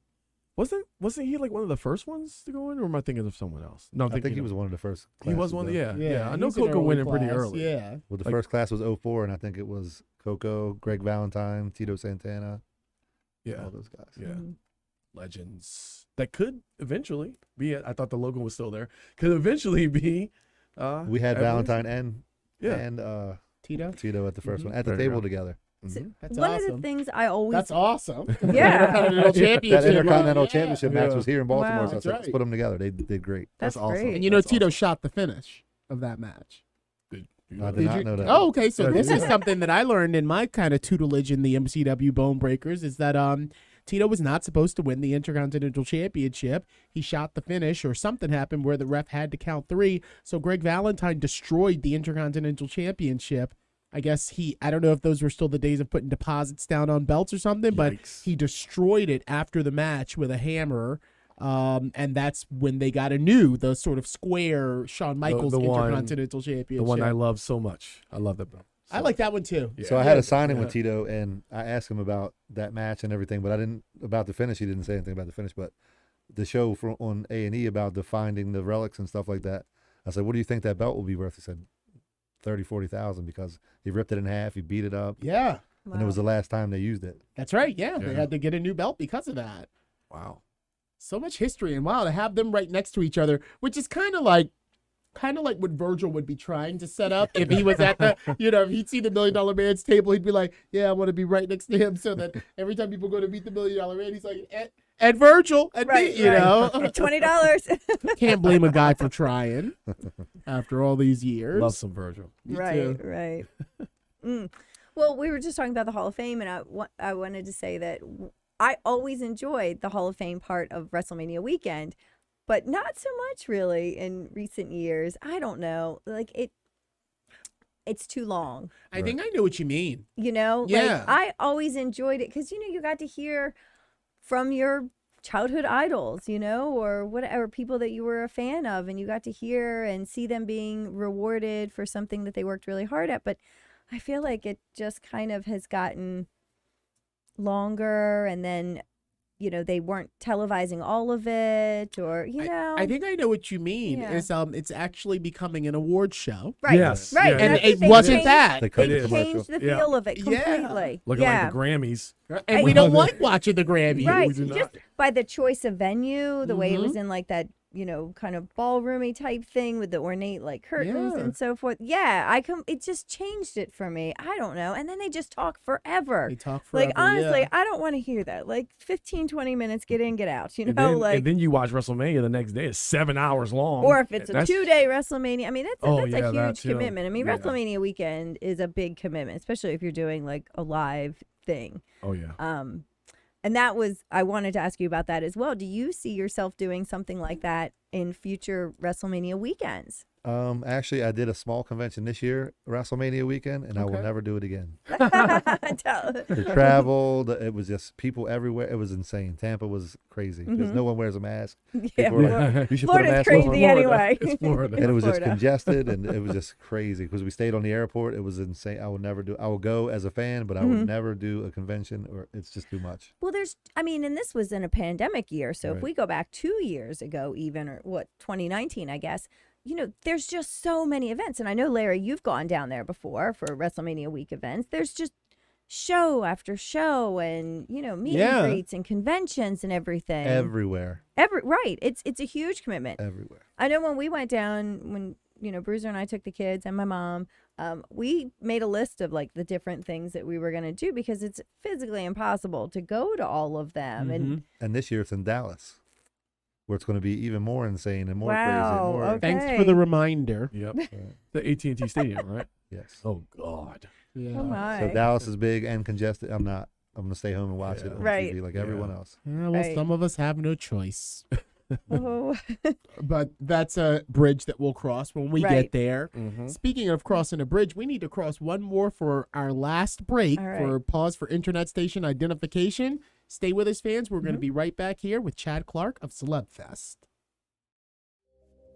Wasn't he like one of the first ones to go in, or am I thinking of someone else? No, I think he was one of the first. He was one. classes, though. Yeah. I know he's in Coco early went in pretty class, early. Yeah. Well, the first class was 04, and I think it was Coco, Greg Valentine, Tito Santana. Yeah. All those guys. Yeah. Mm-hmm. Legends that could eventually be. I thought the logo was still there. Could eventually be. We had Valentine and Tito at the 1st one at the There you table go. together. That's One awesome. of the things I always That's awesome. Yeah. Championship. That Intercontinental Yeah. Championship match was here in Baltimore, Wow. so That's let's right. put them together. They did great. That's awesome. great. And Tito shot the finish of that match. Did I did Did not you? know that. Oh, okay. So this is Yeah. something that I learned in my kind of tutelage in the MCW Bone Breakers is that Tito was not supposed to win the Intercontinental Championship. He shot the finish, or something happened where the ref had to count 3. So Greg Valentine destroyed the Intercontinental Championship. I guess I don't know if those were still the days of putting deposits down on belts or something, but Yikes. he destroyed it after the match with a hammer. And that's when they got the sort of square Shawn Michaels the one- Intercontinental Championship. The one I love so much. I love that belt. I like that one too. So I had Yeah. a signing Yeah. with Tito, and I asked him about that match and everything, but I didn't about the finish. He didn't say anything about the finish, but the show on A&E about finding the relics and stuff like that. I said, "What do you think that belt will be worth?" He said, 30, 40,000, because he ripped it in half, he beat it up, Yeah, and it was the last time they used it. that's right. Yeah, they Yeah. had to get a new belt because of that. Wow. So much history, and wow, to have them right next to each other, which is kind of like what Virgil would be trying to set up if he was at the, if he'd see the $1 Million Man's table, he'd be like, yeah, I want to be right next to him, so that every time people go to meet the $1 Million Man, he's like, and Virgil, and Right, me, $20. Can't blame a guy for trying after all these years. Love some Virgil. Me Right, too. right. Well, we were just talking about the Hall of Fame, and I wanted to say that I always enjoyed the Hall of Fame part of WrestleMania weekend, but not so much really in recent years. I don't know, like it's too long. I think I know what you mean. Yeah. Like I always enjoyed it because you got to hear from your childhood idols, or whatever, people that you were a fan of, and you got to hear and see them being rewarded for something that they worked really hard at. But I feel like it just kind of has gotten longer, and then they weren't televising all of it, or I think I know what you mean. Yeah. It's actually becoming an award show. right, Yes, right, yeah. And I think it they wasn't changed- that. They cut It the is. commercial. changed the Yeah. feel of it Yeah. completely. Looking yeah. like the Grammys. And we don't like watching the Grammys. Right, We do not. just by the choice of venue, the way it Mm-hmm. was in like that, kind of ballroomy type thing with the ornate like curtains Yeah. and so forth. Yeah, it just changed it for me. I don't know. And then they just talk forever. They talk forever. Like honestly, yeah. I don't want to hear that. Like 15, 20 minutes, get in, get out. And then, like and then you watch WrestleMania the next day. It's 7 hours long. or if it's a That's- 2-day WrestleMania. I mean, that's Oh, a yeah, that huge too. commitment. I mean, Yeah. WrestleMania weekend is a big commitment, especially if you're doing like a live thing. Oh, yeah. And I wanted to ask you about that as well. Do you see yourself doing something like that in future WrestleMania weekends? Actually, I did a small convention this year, WrestleMania weekend, and I will Okay. never do it again. Tell- The travel, it was just people everywhere. It was insane. Tampa was crazy because no one wears a mask. Mm-hmm. Yeah, People were like, you should put a Florida's mask crazy on. anyway. It's Florida. And it was just Florida. congested, and it was just crazy because we stayed on the airport. It was insane. I would never do. I will go as a fan, but I would never do a convention, or it's just too much. Well, and this was in a pandemic year. So if Right. we go back 2 years ago, even, or 2019, I guess, there's just so many events. And I know, Larry, you've gone down there before for WrestleMania week events. There's just show after show and, meet Yeah. and greets and conventions and everything. Everywhere, Right. It's a huge commitment. everywhere. I know when we went down, when Bruiser and I took the kids and my mom, we made a list of like the different things that we were going to do because it's physically impossible to go to all of them. And And this year it's in Dallas, where it's going to be even more insane and more Wow, crazy. And more, okay. Thanks for the reminder. Yep. The AT&T Stadium, right? Yes. Oh, God. Yeah. oh my. So Dallas is big and congested. I'm not. I'm going to stay home and watch it on Right. TV like everyone else. Yeah, well, Right. some of us have no choice. Oh. But that's a bridge that we'll cross when we Right. get there. Mm-hmm. Speaking of crossing a bridge, we need to cross one more for our last break All right. for pause for internet station identification. Stay with us, fans. We're going to be right back here with Chad Clark of Celeb Fest.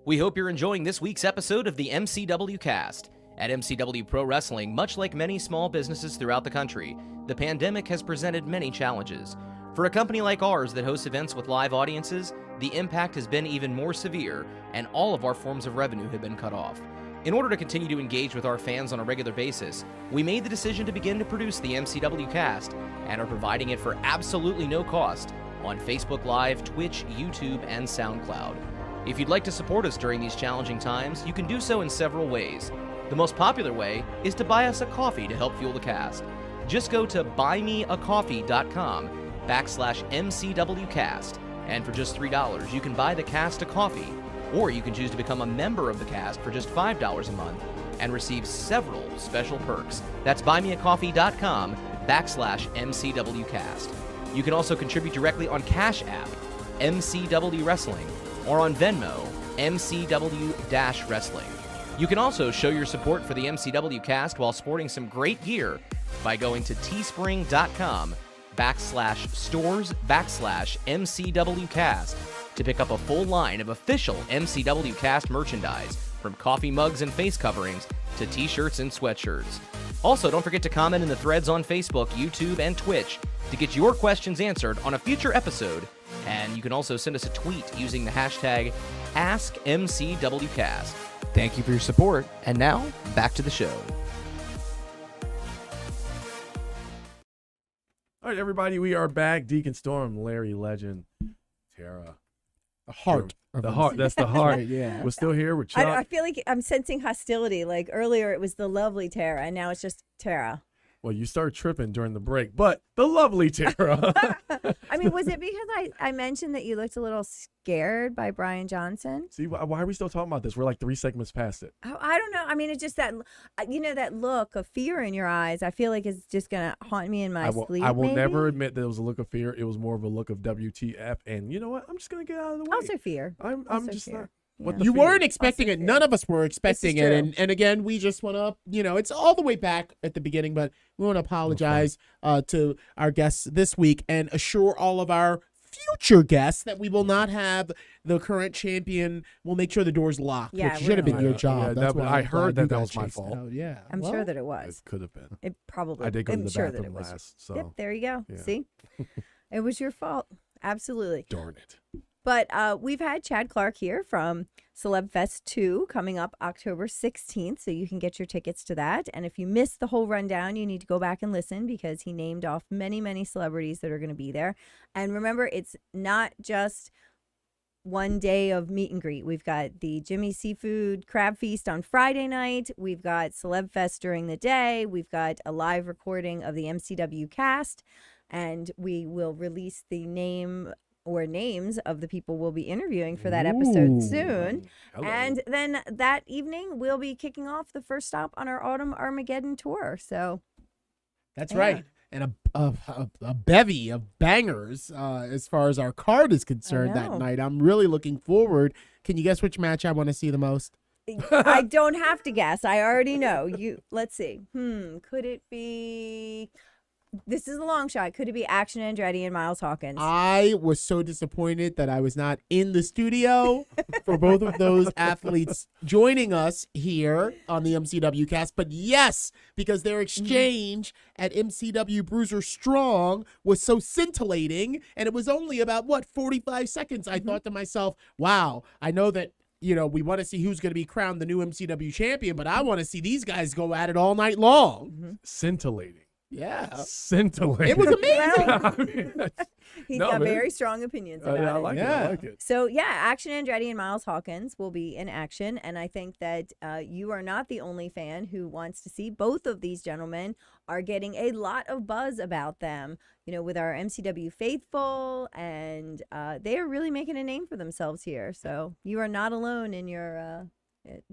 We hope you're enjoying this week's episode of the MCW Cast. At MCW Pro Wrestling, much like many small businesses throughout the country, the pandemic has presented many challenges. For a company like ours that hosts events with live audiences, the impact has been even more severe, and all of our forms of revenue have been cut off. In order to continue to engage with our fans on a regular basis, we made the decision to begin to produce the MCW Cast and are providing it for absolutely no cost on Facebook Live, Twitch, YouTube, and SoundCloud. If you'd like to support us during these challenging times, you can do so in several ways. The most popular way is to buy us a coffee to help fuel the cast. Just go to buymeacoffee.com/MCWcast, and for just $3, you can buy the cast a coffee, or you can choose to become a member of the cast for just $5 a month. and receive several special perks. That's buymeacoffee.com/MCWcast. You can also contribute directly on Cash App, MCW Wrestling, or on Venmo, MCW-Wrestling. You can also show your support for the MCW Cast while sporting some great gear by going to teespring.com/stores/MCWcast to pick up a full line of official MCW Cast merchandise, from coffee mugs and face coverings to t-shirts and sweatshirts. Also, don't forget to comment in the threads on Facebook, YouTube, and Twitch to get your questions answered on a future episode. And you can also send us a tweet using the hashtag AskMCWcast. Thank you for your support, and now, back to the show. All right, everybody, we are back. Deacon Storm, Larry Legend, Tara. The heart. The heart. That's the heart. Yeah. We're still here with Chuck. I feel like I'm sensing hostility. Like earlier it was the lovely Tara, and now it's just Tara. Well, you started tripping during the break, but the lovely Tara. I mean, was it because I mentioned that you looked a little scared by Brian Johnson? See, why are we still talking about this? We're like 3 segments past it. Oh, I don't know. I mean, it's just that, that look of fear in your eyes. I feel like it's just going to haunt me in my sleep. I will maybe? never admit that it was a look of fear. It was more of a look of WTF. And you know what? I'm just going to get out of the way. Also fear. I'm Also just fear. not. Yeah. What the You fear? weren't expecting it. None of us were expecting it. true. And again, we just want to, it's all the way back at the beginning, but we want to apologize to our guests this week and assure all of our future guests that we will not have the current champion. We'll make sure the door's locked, Yeah, which should have been Yeah, your yeah, job. yeah, That's that- why I I'm heard glad that you was guys my chased it fault. out. Yeah. I'm Well, sure that it was. It could have been. It probably. I did go to I'm the sure that bathroom it was. last, so Yep, there you go. yeah. See? It was your fault. Absolutely. darn it. But we've had Chad Clark here from Celeb Fest 2 coming up October 16th, so you can get your tickets to that. And if you missed the whole rundown, you need to go back and listen because he named off many, many celebrities that are going to be there. And remember, it's not just one day of meet and greet. We've got the Jimmy Seafood Crab Feast on Friday night. We've got Celeb Fest during the day. We've got a live recording of the MCW cast. And we will release the name or names of the people we'll be interviewing for that episode soon. Hello. And then that evening, we'll be kicking off the first stop on our Autumn Armageddon tour. So That's Yeah. right. And a bevy of bangers as far as our card is concerned that know. night. I'm really looking forward. Can you guess which match I want to see the most? I don't have to guess. I already know. Let's see. Could it be... This is a long shot. Could it be Action Andretti and Miles Hawkins? I was so disappointed that I was not in the studio for both of those athletes joining us here on the MCW cast. But yes, because their exchange at MCW Bruiser Strong was so scintillating, and it was only about, 45 seconds. I thought to myself, wow, I know that, we want to see who's going to be crowned the new MCW champion, but I want to see these guys go at it all night long. Scintillating. Yeah. Scintillating. It was amazing. I mean, that's- He's no, got man. very strong opinions about I it. like it. Yeah. I like it. So, yeah, Action Andretti and Miles Hawkins will be in action. And I think that you are not the only fan who wants to see both of these gentlemen are getting a lot of buzz about them, with our MCW faithful. And they are really making a name for themselves here. So you are not alone in your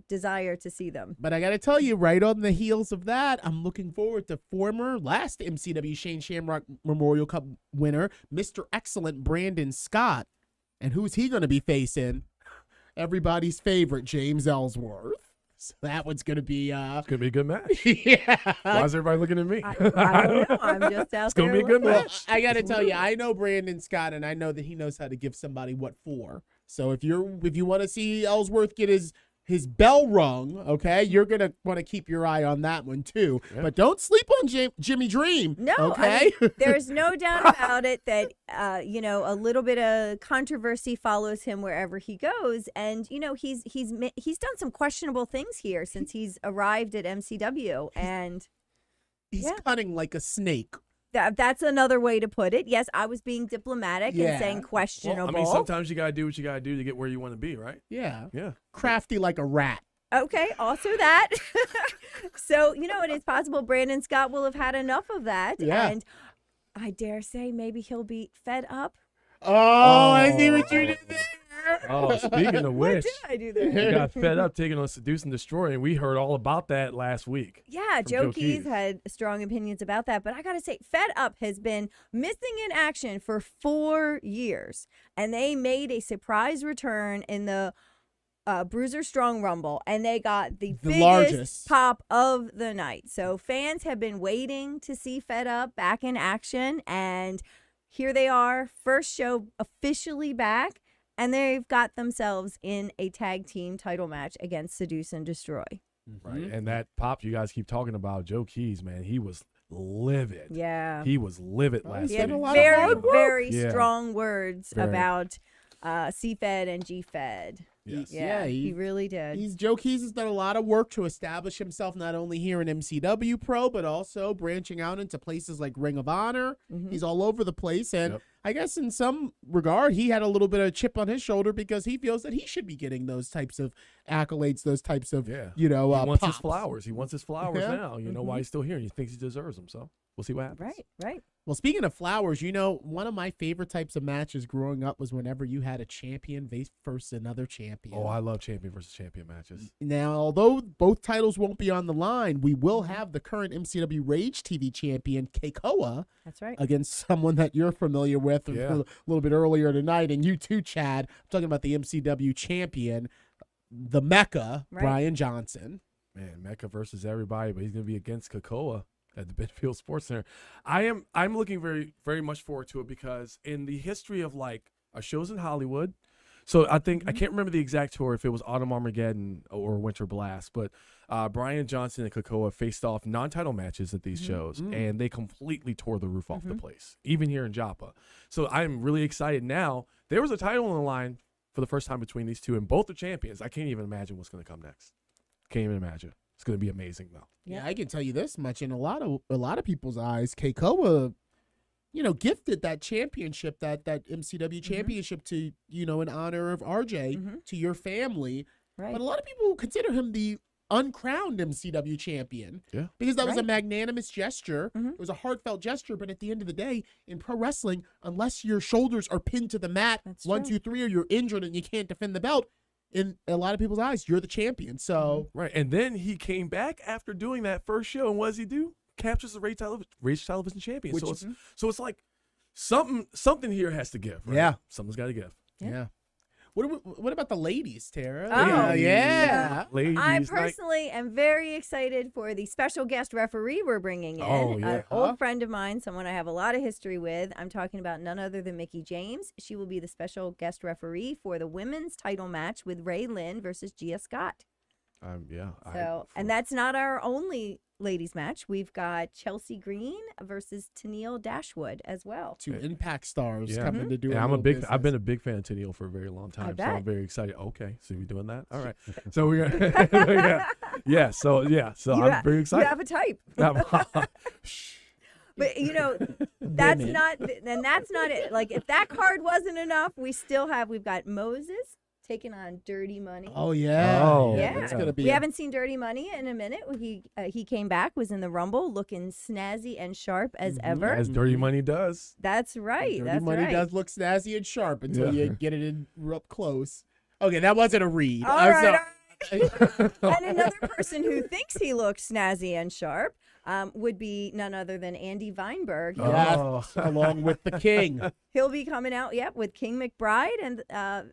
desire to see them. But I got to tell you, right on the heels of that, I'm looking forward to former last MCW Shane Shamrock Memorial Cup winner, Mr. Excellent Brandon Scott. And who's he going to be facing? Everybody's favorite, James Ellsworth. So that one's going to be... It's going to be a good match. yeah. Why is everybody looking at me? I don't know. I'm just out It's gonna there be a good looking. match. I got to tell you, I know Brandon Scott, and I know that he knows how to give somebody what for. So if you want to see Ellsworth get his bell rung, okay, you're going to want to keep your eye on that one too. Yeah. But don't sleep on Jimmy Dream. No, okay? I mean, there's no doubt about it that a little bit of controversy follows him wherever he goes, and he's done some questionable things here since he's arrived at MCW, and He's yeah. cunning like a snake. that's another way to put it. Yes, I was being diplomatic Yeah. and saying questionable. Well, I mean, sometimes you got to do what you got to do to get where you want to be, right? Yeah. Yeah. Crafty like a rat. Okay, also that. So, it is possible Brandon Scott will have had enough of that. Yeah. And I dare say maybe he'll be fed up. Oh, I see what you did there. Oh, speaking of What which, did I do he there? got fed up taking on Seduce and Destroy, and we heard all about that last week. Yeah, from Joe Joe Keys Keys. had strong opinions about that, but I gotta say, Fed Up has been missing in action for 4 years, and they made a surprise return in the Bruiser Strong Rumble, and they got the biggest largest. pop of the night. So fans have been waiting to see Fed Up back in action, and here they are, first show officially back, and they've got themselves in a tag team title match against Seduce and Destroy. Right. And that pop you guys keep talking about, Joe Keys, man, he was livid. Yeah. He was livid last He week. had a lot of very, hard work. very Yeah. strong words Very. about C-Fed and G-Fed. Yes. Yeah, Yeah, he really did. Joe Keys has done a lot of work to establish himself not only here in MCW Pro, but also branching out into places like Ring of Honor. Mhm. He's all over the place. And Yep. I guess in some regard, he had a little bit of a chip on his shoulder because he feels that he should be getting those types of accolades, those types of, Yeah. you know, He wants his pops. flowers. He wants his flowers Yeah. now. You know why he's still here, and he thinks he deserves them. So we'll see what happens. Right, right. Well, speaking of flowers, you know, one of my favorite types of matches growing up was whenever you had a champion versus another champion. Oh, I love champion versus champion matches. Now, although both titles won't be on the line, we will have the current MCW Rage TV champion, Keikoa, That's right. against someone that you're familiar with Yeah. a little bit earlier tonight. And you too, Chad. I'm talking about the MCW champion, the Mecca, Right. Brian Johnson. Man, Mecca versus everybody, but he's going to be against Kakoa at the Benfield Sports Center. I'm looking very, very much forward to it because in the history of like our shows in Hollywood, so I think I can't remember the exact tour if it was Autumn Armageddon or Winter Blast, but Brian Johnson and Kakoa faced off non-title matches at these shows, and they completely tore the roof off the place, even here in Joppa. So I'm really excited now. There was a title on the line for the first time between these two, and both are champions. I can't even imagine what's going to come next. Can't even imagine. It's going to be amazing, though. Yeah, I can tell you this much. In a lot of people's eyes, Keikoa, you know, gifted that championship, that MCW championship to, you know, in honor of RJ to your family. Right. But a lot of people consider him the uncrowned MCW champion. Yeah. Because that was a Right. magnanimous gesture. It was a heartfelt gesture. But at the end of the day, in pro wrestling, unless your shoulders are pinned to the mat, That's 1, true. 2, 3, or you're injured and you can't defend the belt, in a lot of people's eyes, you're the champion. So Right. And then he came back after doing that first show, and what does he do? Captures the Rage Television champion. Which- So it's like something here has to give. Right? Yeah. Something's got to give. yeah. What about the ladies, Tara? Oh, yeah. Ladies I night. personally am very excited for the special guest referee we're bringing in. Oh, yeah. An old friend of mine, someone I have a lot of history with. I'm talking about none other than Mickey James. She will be the special guest referee for the women's title match with Ray Lynn versus Gia Scott. Yeah. So, and that's not our only ladies match. We've got Chelsea Green versus Tennille Dashwood as well. Two Impact stars Yeah. coming to do. Yeah, a I'm a little big. business. I've been a big fan of Tennille for a very long time, so bet. I'm very excited. Okay, so we doing that? All right. So we're gonna. yeah. So I'm very You excited. have a type. Shh. But you know, that's Women. not, and that's not it. Like if that card wasn't enough, we've got Moses taking on Dirty Money. Oh yeah. Oh, Yeah. It's gonna be. We haven't seen Dirty Money in a minute. He came back, was in the Rumble, looking snazzy and sharp as ever. As Dirty Money does. That's right. Dirty That's Money right. does look snazzy and sharp until Yeah. you get it in up close. Okay, that wasn't a read. All I'm right, sorry. And another person who thinks he looks snazzy and sharp would be none other than Andy Weinberg. Yes, Oh. along with the king. He'll be coming out, with King McBride, and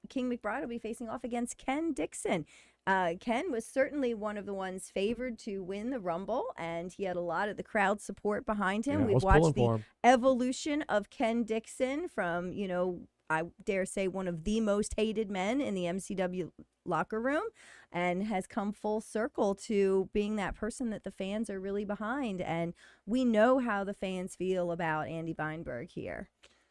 King McBride will be facing off against Ken Dixon. Ken was certainly one of the ones favored to win the Rumble, and he had a lot of the crowd support behind him. Yeah, I We've was pulling watched for the him. evolution of Ken Dixon from, I dare say one of the most hated men in the MCW locker room, and has come full circle to being that person that the fans are really behind. And we know how the fans feel about Andy Weinberg here.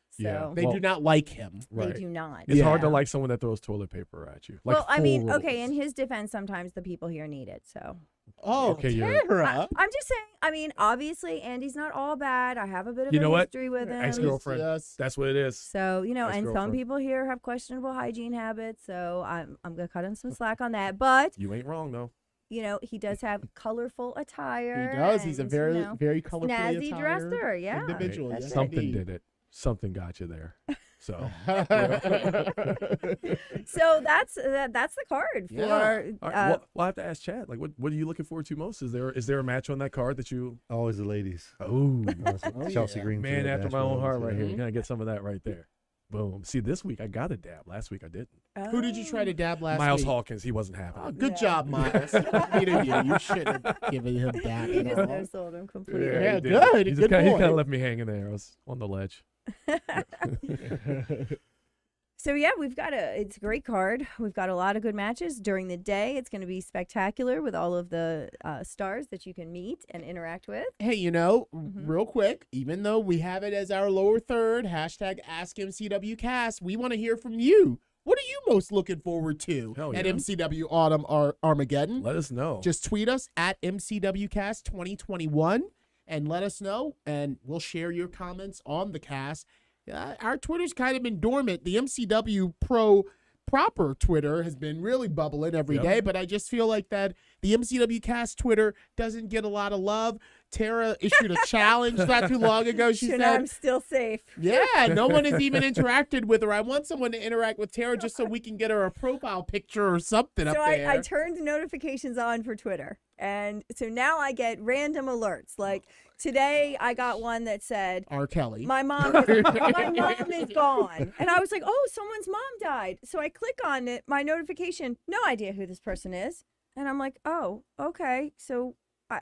So Yeah. They do not like him. Right. they do not. It's hard to Yeah. like someone that throws toilet paper at you. Like Well, I mean, full okay, rolls. in his defense, sometimes the people here need it. So Oh, Okay, you're- Tara. I'm just saying, I mean, obviously, Andy's not all bad. I have a bit of You a know what? history with him. Ex-girlfriend. Yes. That's what it is. So, and some Ex-girlfriend. people here have questionable hygiene habits. So I'm going to cut him some slack on that. But, You ain't wrong though. he does have colorful attire. He does. He's a and, very, very colorfully snazzy attired dresser. Yeah. individual. that's Yes, Something indeed. did it. something got you there. So, So that's the card for. Yeah. all right, well, I have to ask Chad. Like, what are you looking forward to most? Is there a match on that card that you? Always the ladies. Oh, Chelsea Green. man after my own heart, right here. You're gonna get some of that right there. Boom. See, this week I got a dab. Last week I didn't. Who did you try to dab last Miles week? Hawkins. He wasn't happy. Oh, good job, Miles. You shouldn't have given him dab He at just all. no-sold him completely. Yeah, he did. good. He Good kind boy. of left me hanging there. I was on the ledge. So yeah, it's a great card. We've got a lot of good matches during the day. It's going to be spectacular with all of the stars that you can meet and interact with. Hey, real quick, even though we have it as our lower third, hashtag AskMCWCast, we want to hear from you. What are you most looking forward to Hell at yeah. MCW Autumn Armageddon? Let us know. Just tweet us at MCWcast 2021 and let us know, and we'll share your comments on the cast. Our Twitter's kind of been dormant. The MCW proper Twitter has been really bubbling every day, but I just feel like that the MCW Cast Twitter doesn't get a lot of love. Tara issued a challenge not too long ago. She said, I'm still safe. yeah, no one has even interacted with her. I want someone to interact with Tara just so we can get her a profile picture or something up So there. I turned notifications on for Twitter. And so now I get random alerts. Like today I got one that said, R. Kelly. my mom is gone. And I was like, oh, someone's mom died. So I click on it, my notification, no idea who this person is. And I'm like, oh, okay. So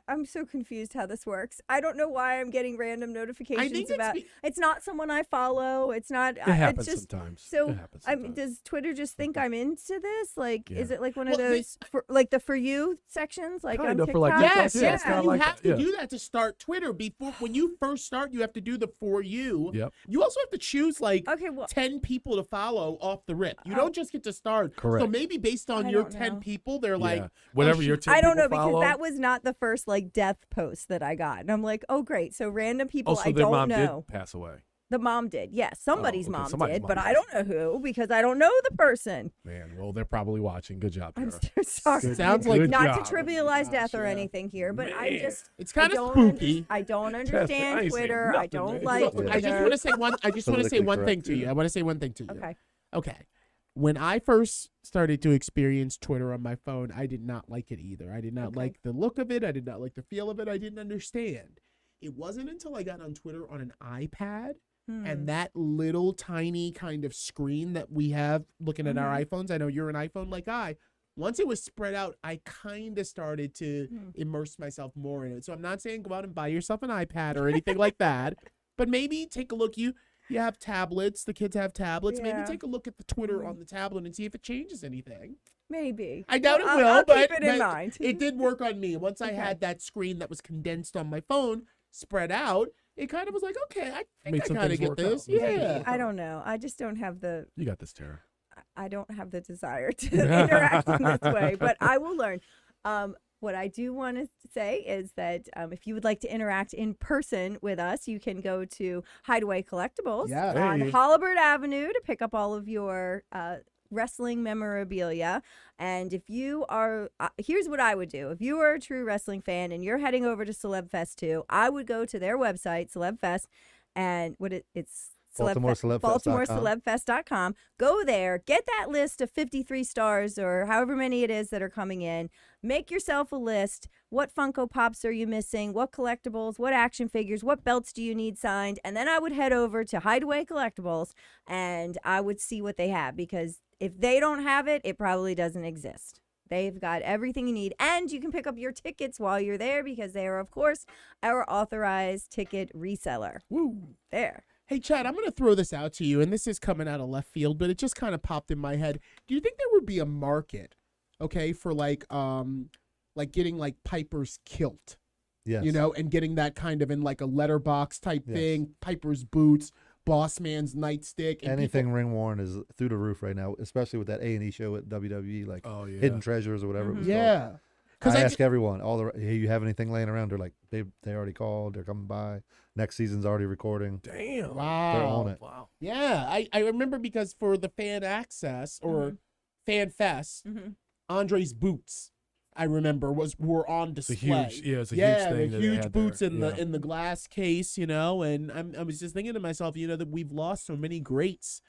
I'm so confused how this works. I don't know why I'm getting random notifications about. It's not someone I follow. It's not. It happens it's just, sometimes. So It happens I mean, sometimes. does Twitter just think I'm into this? Like, Yeah. is it like one of Well, those like the for you sections? Like Kind on of, TikTok? for like TikTok, Yes, yeah, yes. it's kinda You like have that, to yeah. do that to start Twitter. Before, when you first start, you have to do the for you. Yep. You also have to choose like Okay, well, 10 people to follow off the rip. You don't just get to start. Correct. So maybe based on I your don't 10 know. people, they're Yeah. like, Whatever shoot. your 10 I don't know people because follow. that was not the first like death post that I got, and I'm like, oh great, so random people Also, I their don't mom know. did pass away. The mom did, yes, somebody's okay, mom somebody's did, mom but did. I don't know who because I don't know the person. Man, well, they're probably watching. Good job, I'm Tara. so sorry. Sounds like Good Not job. to trivialize death or yeah. anything here, but I Man. just It's kind I of don't spooky. I don't I understand ain't saying Twitter. I nothing, don't man. like Yeah. I just Twitter. want to say one. I just want to say Politically one thing correct, to you. yeah. I want to say one thing to you. Okay. Okay. When I first started to experience Twitter on my phone, I did not like it either. I did not Okay. like the look of it. I did not like the feel of it. I didn't understand. It wasn't until I got on Twitter on an iPad and that little tiny kind of screen that we have looking at our iPhones. I know you're an iPhone like I. Once it was spread out, I kind of started to immerse myself more in it. So I'm not saying go out and buy yourself an iPad or anything like that, but maybe take a look. You have tablets. The kids have tablets. Yeah. Maybe take a look at the Twitter on the tablet and see if it changes anything. Maybe. I doubt it I'll- will, I'll but keep it in but mind. it did work on me. Once I Okay. had that screen that was condensed on my phone, spread out, it kind of was like, okay, I think Made I some kind of things get work this. out. Made some things Yeah. work I don't know. I just don't have the You got this, Tara. I don't have the desire to interact in this way, but I will learn. What I do want to say is that if you would like to interact in person with us, you can go to Hideaway Collectibles Yeah. on Hey. Holabird Avenue to pick up all of your wrestling memorabilia. And if you are, here's what I would do. If you are a true wrestling fan and you're heading over to Celeb Fest 2, I would go to their website, Celeb Fest, and it's BaltimoreCelebFest.com. Go there, get that list of 53 stars or however many it is that are coming in. Make yourself a list. What Funko Pops are you missing? What collectibles? What action figures? What belts do you need signed? And then I would head over to Hideaway Collectibles and I would see what they have, because if they don't have it, it probably doesn't exist. They've got everything you need. And you can pick up your tickets while you're there because they are, of course, our authorized ticket reseller. Woo. There. Hey, Chad, I'm going to throw this out to you, and this is coming out of left field, but it just kind of popped in my head. Do you think there would be a market, okay, for like getting like Piper's kilt, Yes. you know, and getting that kind of in like a letterbox type Yes. thing, Piper's boots, Boss Man's nightstick, and Anything ring worn is through the roof right now, especially with that A&E show at WWE, like Oh, yeah. Hidden Treasures or whatever it was people, called. yeah, because I ask everyone, hey, you have anything laying around? They're like, they already called. They're coming by. Next season's already recording. Damn. wow, They're on it. Wow. yeah, I remember because for the fan access or fan fest, Mm-hmm. Andre's boots. I remember were on It's a display. huge, it's a huge thing. the that they huge had boots there. in the glass case, and I was just thinking to myself, that we've lost so many greats,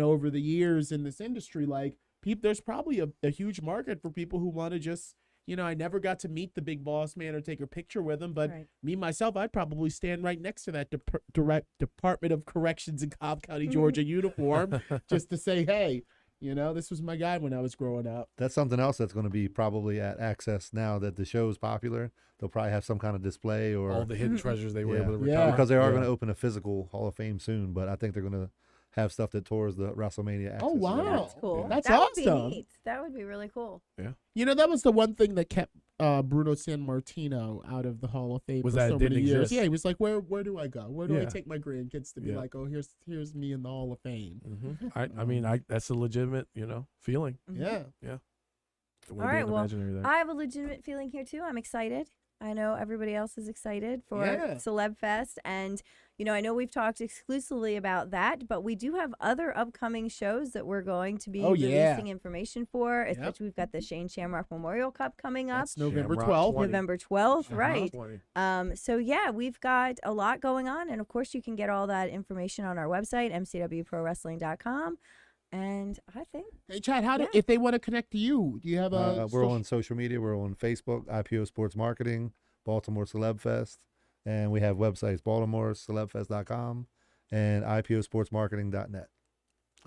over the years in this industry. Like, there's probably a huge market for people who want to just, I never got to meet the big boss man or take a picture with him, but me myself, I'd probably stand right next to that direct Department of Corrections in Cobb County, Georgia uniform, just to say, hey. This was my guy when I was growing up. That's something else that's going to be probably at Access now that the show is popular. They'll probably have some kind of display or all the hidden treasures they were able to recover. Yeah. because they are going to open a physical Hall of Fame soon. But I think they're going to have stuff that tours the WrestleMania Access. Oh, wow. area. That's cool. Yeah. That's that awesome. Would be neat. That would be really cool. That was the one thing that kept Bruno Sammartino out of the Hall of Fame Was for that so it didn't many years. exist? Yeah, he was like, where do I go? Where do I Yeah. take my grandkids to be Yeah. like, oh, here's me in the Hall of Fame. I mean, that's a legitimate, feeling. Yeah. It wouldn't All be right, well, imaginary there. I have a legitimate feeling here too. I'm excited. I know everybody else is excited for Yeah. Celeb Fest, and I know we've talked exclusively about that, but we do have other upcoming shows that we're going to be releasing information for. Especially, we've got the Shane Shamrock Memorial Cup coming up. That's November Shamrock 12th. 20. November 12th, Uh-huh. right? 20. So yeah, we've got a lot going on, and of course, you can get all that information on our website, mcwprowrestling.com. And I think Hey, Chad, if they want to connect to you, do you have a We're on social media. We're on Facebook, IPO Sports Marketing, Baltimore Celeb Fest, and we have websites, BaltimoreCelebFest.com and IPOSportsMarketing.net.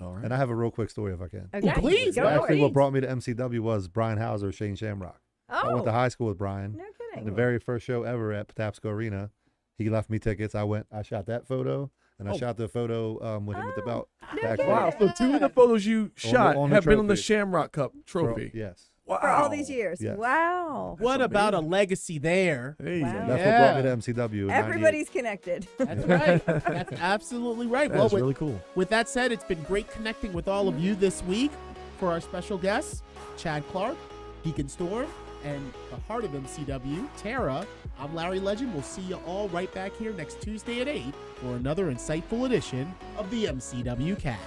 All right. And I have a real quick story if I can. okay, please, go Actually, for it. what brought me to MCW was Brian Hauser, Shane Shamrock. I went to high school with Brian. No And kidding. the very first show ever at Patapsco Arena, he left me tickets. I shot that photo, and I shot the photo with him with the belt. no back kidding. then. Wow. So 2 of the photos you shot on the have been on the trophy. Shamrock Cup For- trophy. yes. Wow. For all these years. Yes. Wow. what about a legacy there? Hey. Wow. That's what brought me to MCW. in 98. Everybody's connected. That's right. That's absolutely right. That's with, really cool. with that said, it's been great connecting with all of you this week. For our special guests, Chad Clark, Deacon Storm, and the heart of MCW, Tara, I'm Larry Legend. We'll see you all right back here next Tuesday at 8 for another insightful edition of the MCW Cast.